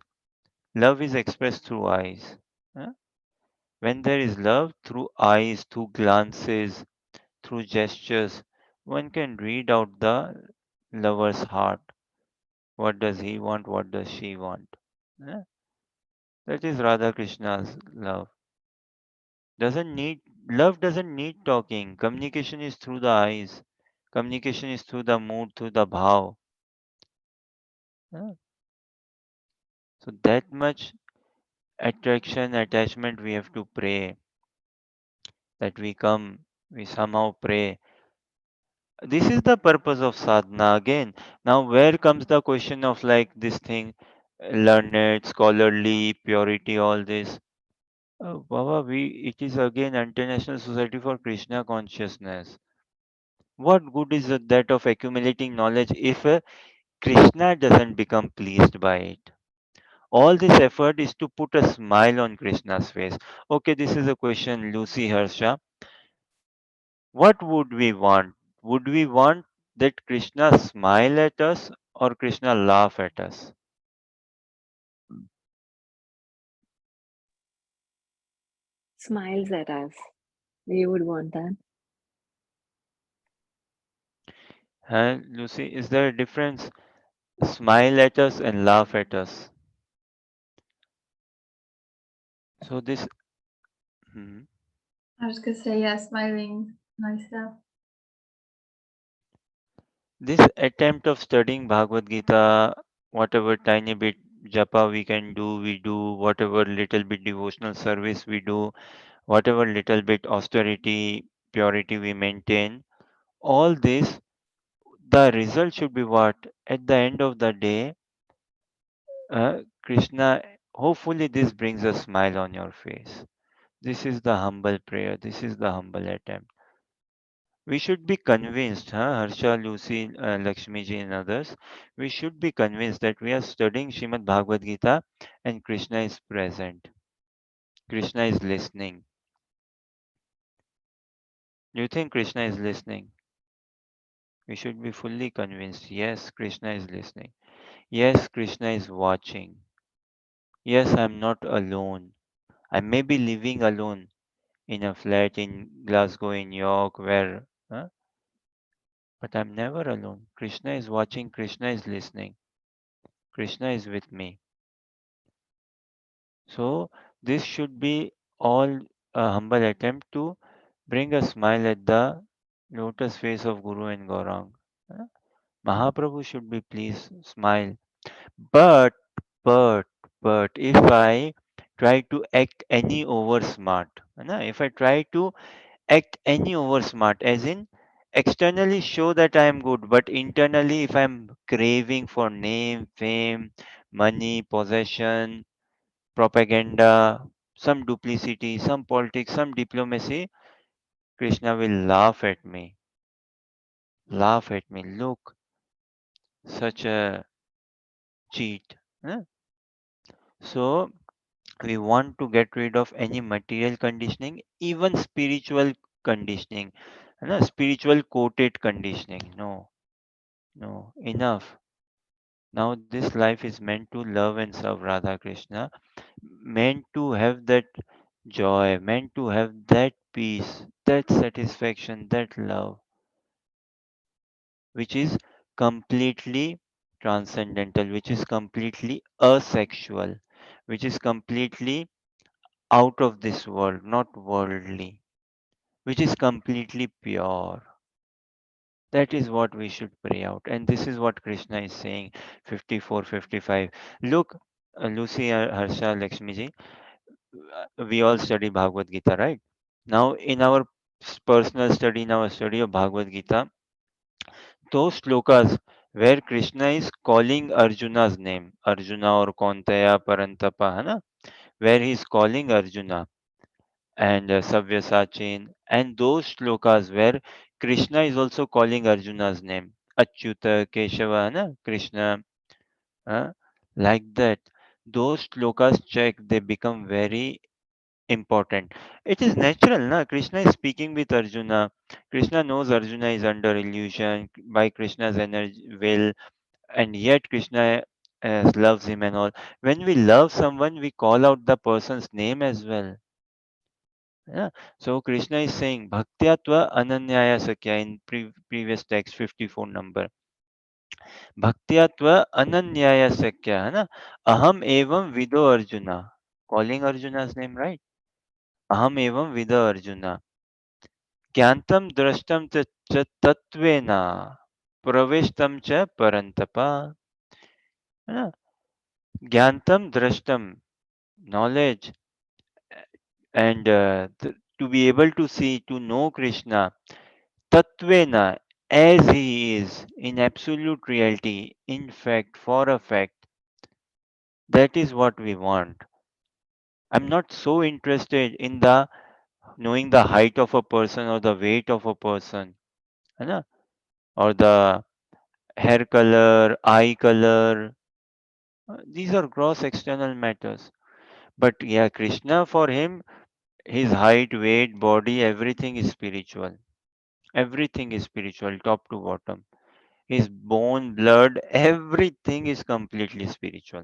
love is expressed through eyes. uh. When there is love, through eyes, through glances, through gestures, one can read out the lover's heart. What does he want? What does she want? Eh? That is Radha Krishna's love. Doesn't need Love doesn't need talking. Communication is through the eyes. Communication is through the mood, through the bhav. Eh? So that much attraction, attachment we have to pray that we somehow pray. This is the purpose of sadhana again. Now, where comes the question of like this thing, learned, scholarly, purity, all this? Baba, it is again International Society for Krishna Consciousness. What good is that of accumulating knowledge if Krishna doesn't become pleased by it? All this effort is to put a smile on Krishna's face. Okay, this is a question, Lucy Harsha. What would we want? Would we want that Krishna smile at us or Krishna laugh at us? Smiles at us. We would want that. Huh, Lucy, is there a difference? Smile at us and laugh at us. So hmm, I was going to say, yeah, smiling, nicer. this attempt of studying Bhagavad Gita, whatever tiny bit japa we can do, we do. Whatever little bit devotional service we do, whatever little bit austerity, purity we maintain, all this, the result should be what? At the end of the day, Krishna, hopefully this brings a smile on your face. This is the humble prayer. This is the humble attempt. We should be convinced, Harsha, Lucy, Lakshmi ji, and others. We should be convinced that we are studying Srimad Bhagavad Gita and Krishna is present. Krishna is listening. Do you think Krishna is listening? We should be fully convinced. Yes, Krishna is listening. Yes, Krishna is watching. Yes, I'm not alone. I may be living alone in a flat in Glasgow, in York, but I'm never alone. Krishna is watching, Krishna is listening, Krishna is with me. So, this should be all a humble attempt to bring a smile at the lotus face of Guru and Gaurang. Huh? Mahaprabhu should be pleased, smile. But, but, but, if I try to act any over smart, if I try to act any over smart, as in externally show that I am good, but internally, if I'm craving for name, fame, money, possession, propaganda, some duplicity, some politics, some diplomacy, Krishna will laugh at me. Laugh at me. Look, such a cheat. Huh? So, we want to get rid of any material conditioning, even spiritual conditioning, spiritual coated conditioning. No, no, enough. Now, this life is meant to love and serve Radha Krishna, meant to have that joy, meant to have that peace, that satisfaction, that love, which is completely transcendental, which is completely asexual, which is completely out of this world, not worldly, which is completely pure. That is what we should pray out. And this is what Krishna is saying, 54, 55. Look, Lucy, Harsha, Lakshmi ji, we all study Bhagavad Gita, right? Now, in our personal study, in our study of Bhagavad Gita, those slokas where Krishna is calling Arjuna's name, Arjuna or Kauntaya Parantapa, है ना? Where he is calling Arjuna and Savyasachin, and those slokas where Krishna is also calling Arjuna's name, Achyuta, Keshava, है ना? Krishna, uh, like that. Those slokas check, they become very important. It is natural, na? Krishna is speaking with Arjuna. Krishna knows Arjuna is under illusion by Krishna's energy will, and yet Krishna loves him and all. When we love someone, we call out the person's name as well. Yeah. So Krishna is saying Bhaktyatva Ananyaya Sakya in previous text 54 number. Bhaktyatva Ananyaya Sakya, है ना? Aham evam vido Arjuna. Calling Arjuna's name, right? Aham evam vido Arjuna. ज्ञातं दृष्टं च तत्त्वेन प्रविष्टं च परन्तप, है ना? ज्ञातं दृष्टं, knowledge, and to be able to see, to know Krishna tattvena, as he is in absolute reality, in fact, for a fact. That is what we want. I'm not so interested in the knowing the height of a person or the weight of a person, है ना? Or the hair color, eye color. These are gross external matters. But yeah, Krishna, for him, his height, weight, body, everything is spiritual. Everything is spiritual, top to bottom. His bone, blood, everything is completely spiritual.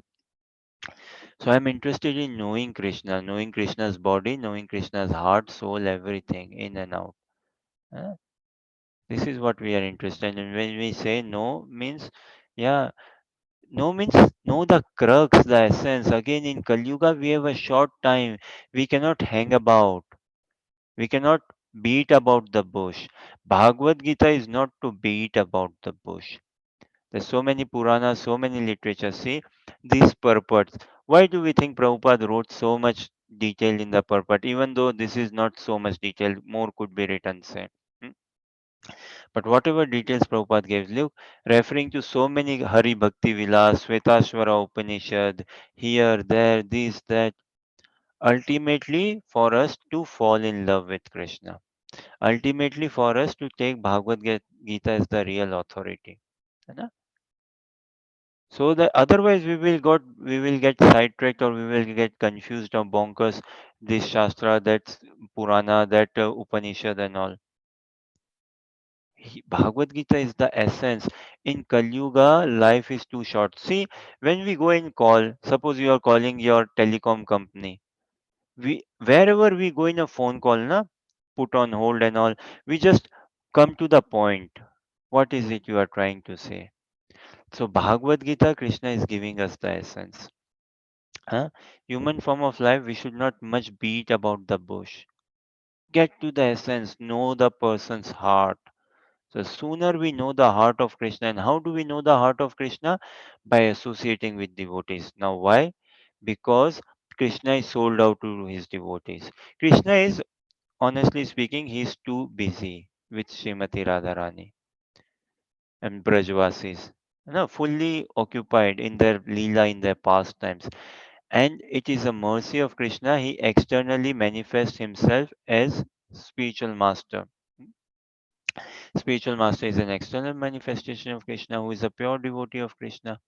So I'm interested in knowing Krishna, knowing Krishna's body, knowing Krishna's heart, soul, everything in and out. Huh? This is what we are interested in. When we say no, means, yeah, no means know the crux, the essence. Again, in Kali Yuga, we have a short time. We cannot hang about. We cannot beat about the bush. Bhagavad Gita is not to beat about the bush. There's so many Puranas, so many literature. See, these purports. Why do we think Prabhupada wrote so much detail in the purport? Even though this is not so much detail, more could be written, say. Hmm? But whatever details Prabhupada gave, look, referring to so many Hari Bhakti Vilas, Svetashvara Upanishad, here, there, this, that, ultimately for us to fall in love with Krishna. Ultimately for us to take Gita as the real authority. है ना? So that otherwise we will get sidetracked or we will get confused or bonkers. This Shastra, that Purana, that Upanishad and all. Bhagavad Gita is the essence. In Kali Yuga, life is too short. See, when we go and call, suppose you are calling your telecom company, we wherever we go in a phone call, na, put on hold and all, we just come to the point. What is it you are trying to say? So Bhagavad Gita, Krishna is giving us the essence. Huh? Human form of life, we should not much beat about the bush. Get to the essence, know the person's heart. So sooner we know the heart of Krishna. And how do we know the heart of Krishna? By associating with devotees. Now why? Because Krishna is sold out to his devotees. Krishna is, honestly speaking, he is too busy with Srimati Radharani and Brajvasis. Fully occupied in their Leela, in their pastimes. And it is a mercy of Krishna, he externally manifests himself as spiritual master. Spiritual master is an external manifestation of Krishna who is a pure devotee of Krishna.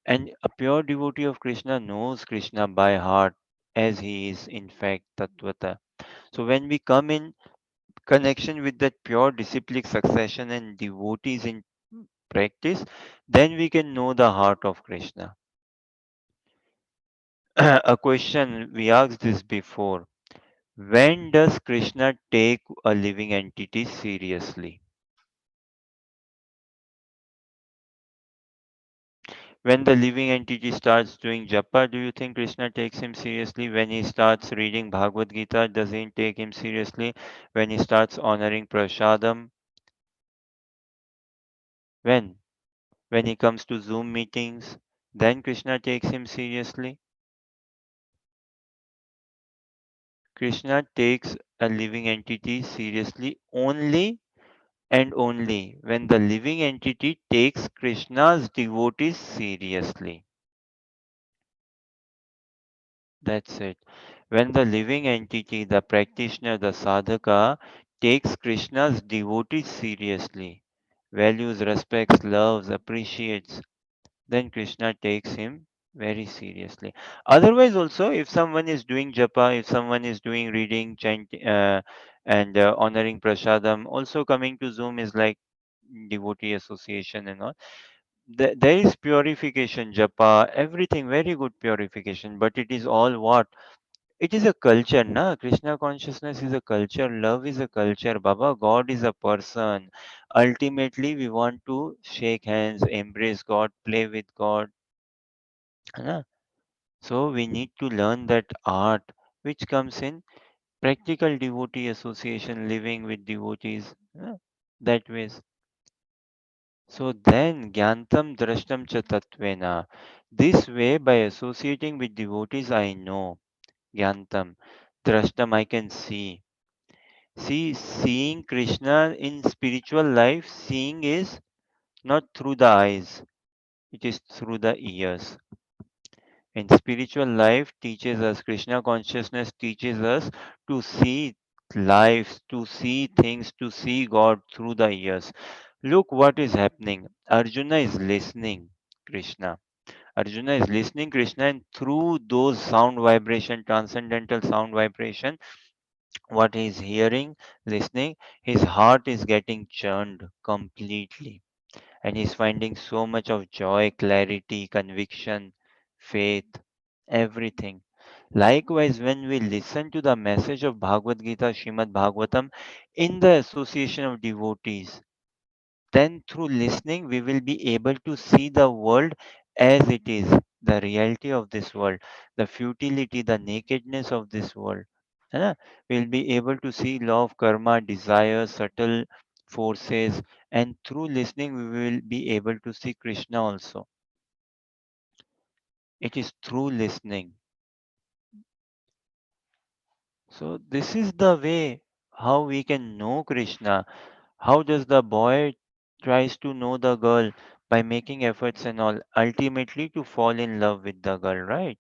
And a pure devotee of Krishna knows Krishna by heart as he is in fact Tattvata. So when we come in connection with that pure disciplic succession and devotees in practice, then we can know the heart of Krishna. A question we asked this before. When does Krishna take a living entity seriously? When the living entity starts doing japa, do you think Krishna takes him seriously? When he starts reading Bhagavad Gita, does he take him seriously? When he starts honoring prasadam? When? When he comes to Zoom meetings, then Krishna takes him seriously? Krishna takes a living entity seriously only and only when the living entity takes Krishna's devotees seriously. That's it. When the living entity, the practitioner, the sadhaka, takes Krishna's devotees seriously, values, respects, loves, appreciates, then Krishna takes him very seriously. Otherwise, also, if someone is doing japa, if someone is doing reading, chanting, and honoring prasadam, also coming to Zoom is like devotee association and all. There is purification, japa, everything, very good purification, but it is all what? It is a culture, na? Krishna consciousness is a culture, love is a culture, Baba. God is a person. Ultimately, we want to shake hands, embrace God, play with God. है ना? So we need to learn that art, which comes in practical devotee association, living with devotees, that ways. So then, Gyantam Drashtam Cha Tatvena. This way, by associating with devotees, I know. Gyantam. Drashtam, I can see. See, seeing Krishna in spiritual life, seeing is not through the eyes, it is through the ears. In spiritual life teaches us, Krishna consciousness teaches us to see life, to see things, to see God through the ears. Look what is happening. Arjuna is listening Krishna. Arjuna is listening Krishna, and through those sound vibration, transcendental sound vibration, what he is hearing, listening, his heart is getting churned completely. And he's finding so much of joy, clarity, conviction, faith, everything. Likewise, when we listen to the message of Bhagavad Gita, Srimad Bhagavatam, in the association of devotees, then through listening, we will be able to see the world as it is, the reality of this world, the futility, the nakedness of this world. है ना? We'll be able to see law of karma, desire, subtle forces, and through listening, we will be able to see Krishna also. It is through listening. So, this is the way how we can know Krishna. How does the boy tries to know the girl? By making efforts and all, ultimately to fall in love with the girl, right?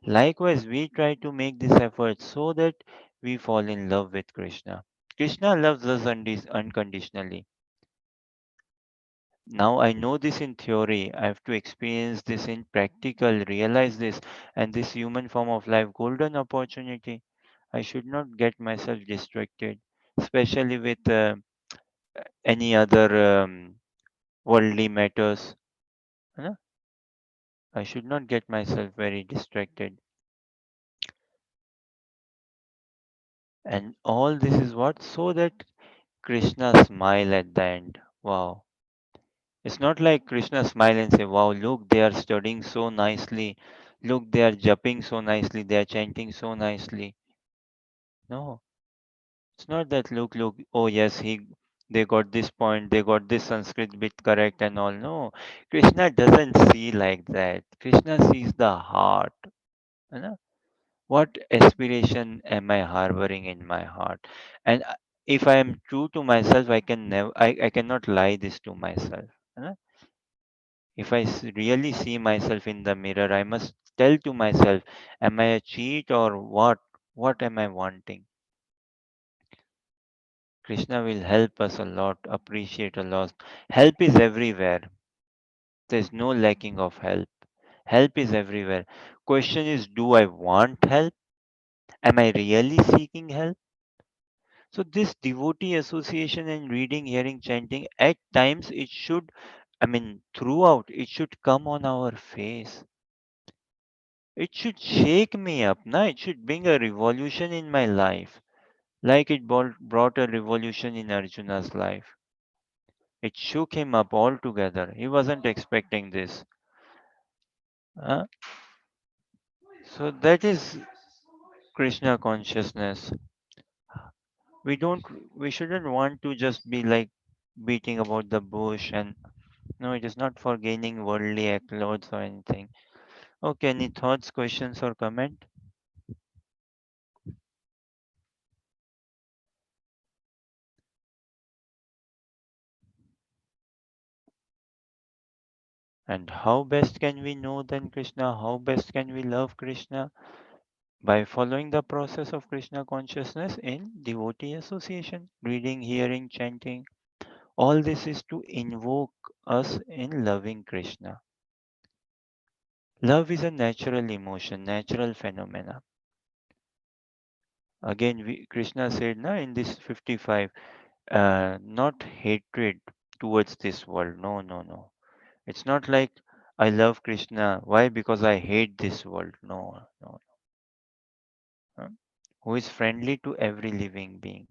Likewise, we try to make this effort so that we fall in love with Krishna. Krishna loves us unconditionally. Now I know this in theory. I have to experience this in practical, realize this, and this human form of life, golden opportunity. I should not get myself distracted, especially with any other worldly matters. है ना? I should not get myself very distracted. And all this is what? So that Krishna smile at the end. Wow. It's not like Krishna smile and say, wow, look, they are studying so nicely. Look, they are jumping so nicely. They are chanting so nicely. No, it's not that look, oh yes, they got this point, they got this Sanskrit bit correct and all. No, Krishna doesn't see like that. Krishna sees the heart. है ना? What aspiration am I harboring in my heart? And if I am true to myself, I cannot lie this to myself. है ना? If really see myself in the mirror, I must tell to myself, am I a cheat or what? What am I wanting? Krishna will help us a lot, appreciate a lot. Help is everywhere. There's no lacking of help. Help is everywhere. Question is, do I want help? Am I really seeking help? So this devotee association and reading, hearing, chanting, at times it should I mean, throughout, it should come on our face. It should shake me up, na? It should bring a revolution in my life, like it brought a revolution in Arjuna's life. It shook him up altogether. He wasn't expecting this. Huh? So that is Krishna consciousness. We don't, we shouldn't want to just be like beating about the bush, and no, it is not for gaining worldly accolades or anything. Okay, any thoughts, questions, or comment? And how best can we know then Krishna? How best can we love Krishna? By following the process of Krishna consciousness in devotee association, reading, hearing, chanting. All this is to invoke us in loving Krishna. Love is a natural emotion, natural phenomena. Again, Krishna said na, in this 55, not hatred towards this world. No, no, no. It's not like I love Krishna. Why? Because I hate this world. No, no. Huh? Who is friendly to every living being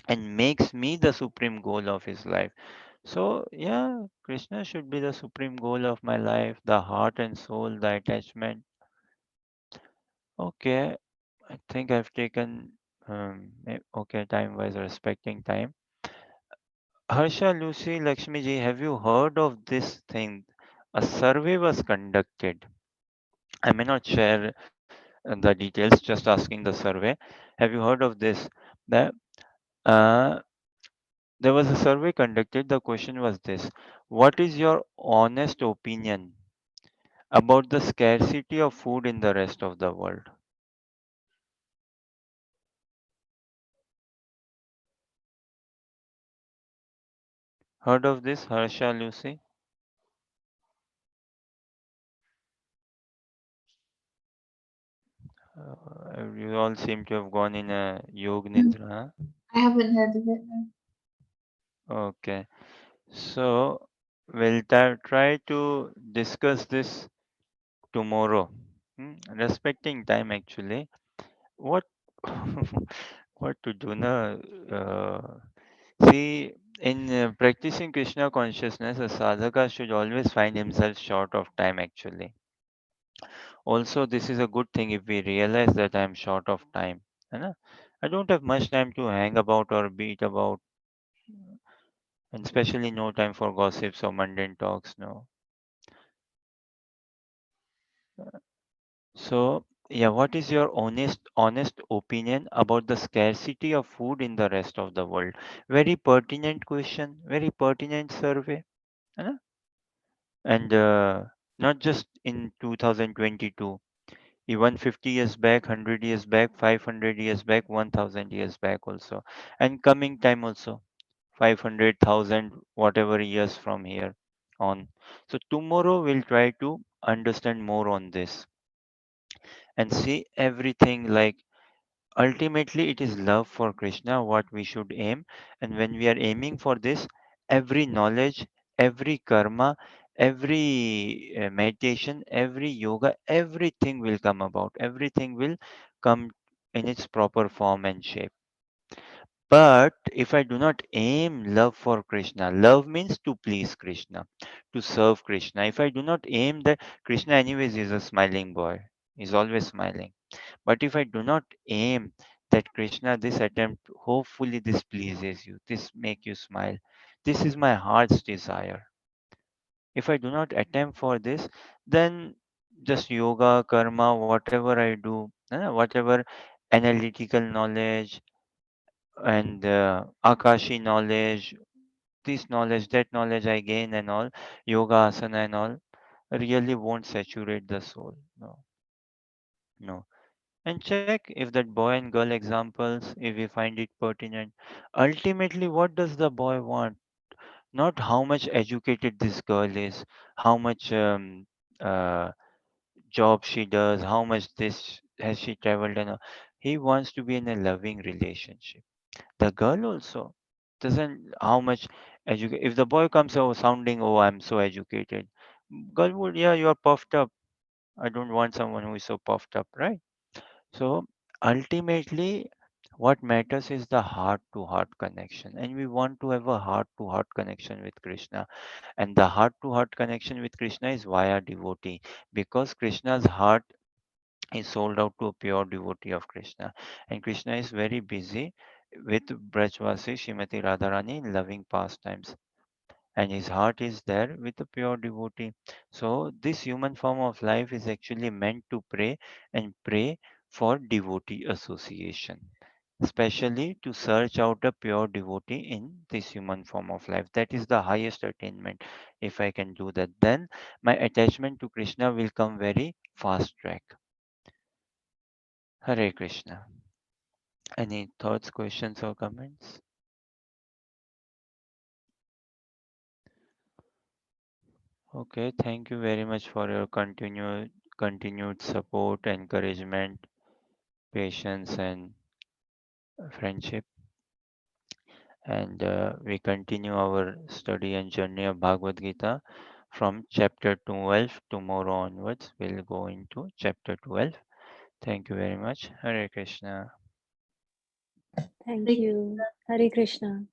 and makes me the supreme goal of his life. So, yeah, Krishna should be the supreme goal of my life, the heart and soul, the attachment. Okay, I think I've taken, okay, time wise, respecting time. Harsha, Lucy, Lakshmi ji, have you heard of this thing? A survey was conducted. I may not share the details, just asking the survey. Have you heard of this? That uh, there was a survey conducted. The question was this: what is your honest opinion about the scarcity of food in the rest of the world? Heard of this, Harsha, Lucy? You all seem to have gone in a yog Mm, nidra. Huh? I haven't heard of it. No. Okay, so we'll try to discuss this tomorrow. Respecting time, actually. What what to do now? See, in practicing Krishna consciousness, a sadhaka should always find himself short of time, actually. Also, this is a good thing if we realize that I am short of time. है ना? I don't have much time to hang about or beat about, and especially no time for gossips or mundane talks. No. So, yeah, what is your honest opinion about the scarcity of food in the rest of the world? Very pertinent question, very pertinent survey. है ना? And not just in 2022, even 50 years back, 100 years back, 500 years back, 1000 years back also, and coming time also, 500,000 whatever years from here on. So tomorrow we'll try to understand more on this and see everything, like ultimately it is love for Krishna what we should aim. And when we are aiming for this, every knowledge, every karma, every meditation, every yoga, everything will come about, everything will come in its proper form and shape. But if I do not aim love for Krishna, love means to please Krishna, to serve Krishna. If I do not aim that, Krishna anyways is a smiling boy, he's always smiling. But if I do not aim that Krishna, this attempt, hopefully this pleases you, this make you smile. This is my heart's desire. If I do not attempt for this, then just yoga, karma, whatever I do, whatever analytical knowledge and akashi knowledge, this knowledge, that knowledge I gain and all, yoga, asana and all, really won't saturate the soul. No, no. And check if that boy and girl examples, if we find it pertinent. Ultimately, what does the boy want? Not how much educated this girl is, how much uh, job she does, how much this has she traveled, and all. He wants to be in a loving relationship. The girl also doesn't how much If the boy comes out sounding, oh, I'm so educated, girl would, yeah, you are puffed up. I don't want someone who is so puffed up, right? So ultimately, what matters is the heart to heart connection, and we want to have a heart to heart connection with Krishna. And the heart to heart connection with Krishna is via devotee, because Krishna's heart is sold out to a pure devotee of Krishna. And Krishna is very busy with Brajvasi Shrimati Radharani in loving pastimes. And his heart is there with a pure devotee. So this human form of life is actually meant to pray and pray for devotee association, especially to search out a pure devotee in this human form of life. That is the highest attainment. If I can do that, then my attachment to Krishna will come very fast track. Hare Krishna. Any thoughts, questions, or comments? Okay, thank you very much for your continued support, encouragement, patience, and friendship. And we continue our study and journey of Bhagavad Gita from chapter 12. Tomorrow onwards, we'll go into chapter 12. Thank you very much. Hare Krishna. Thank you. Hare Krishna.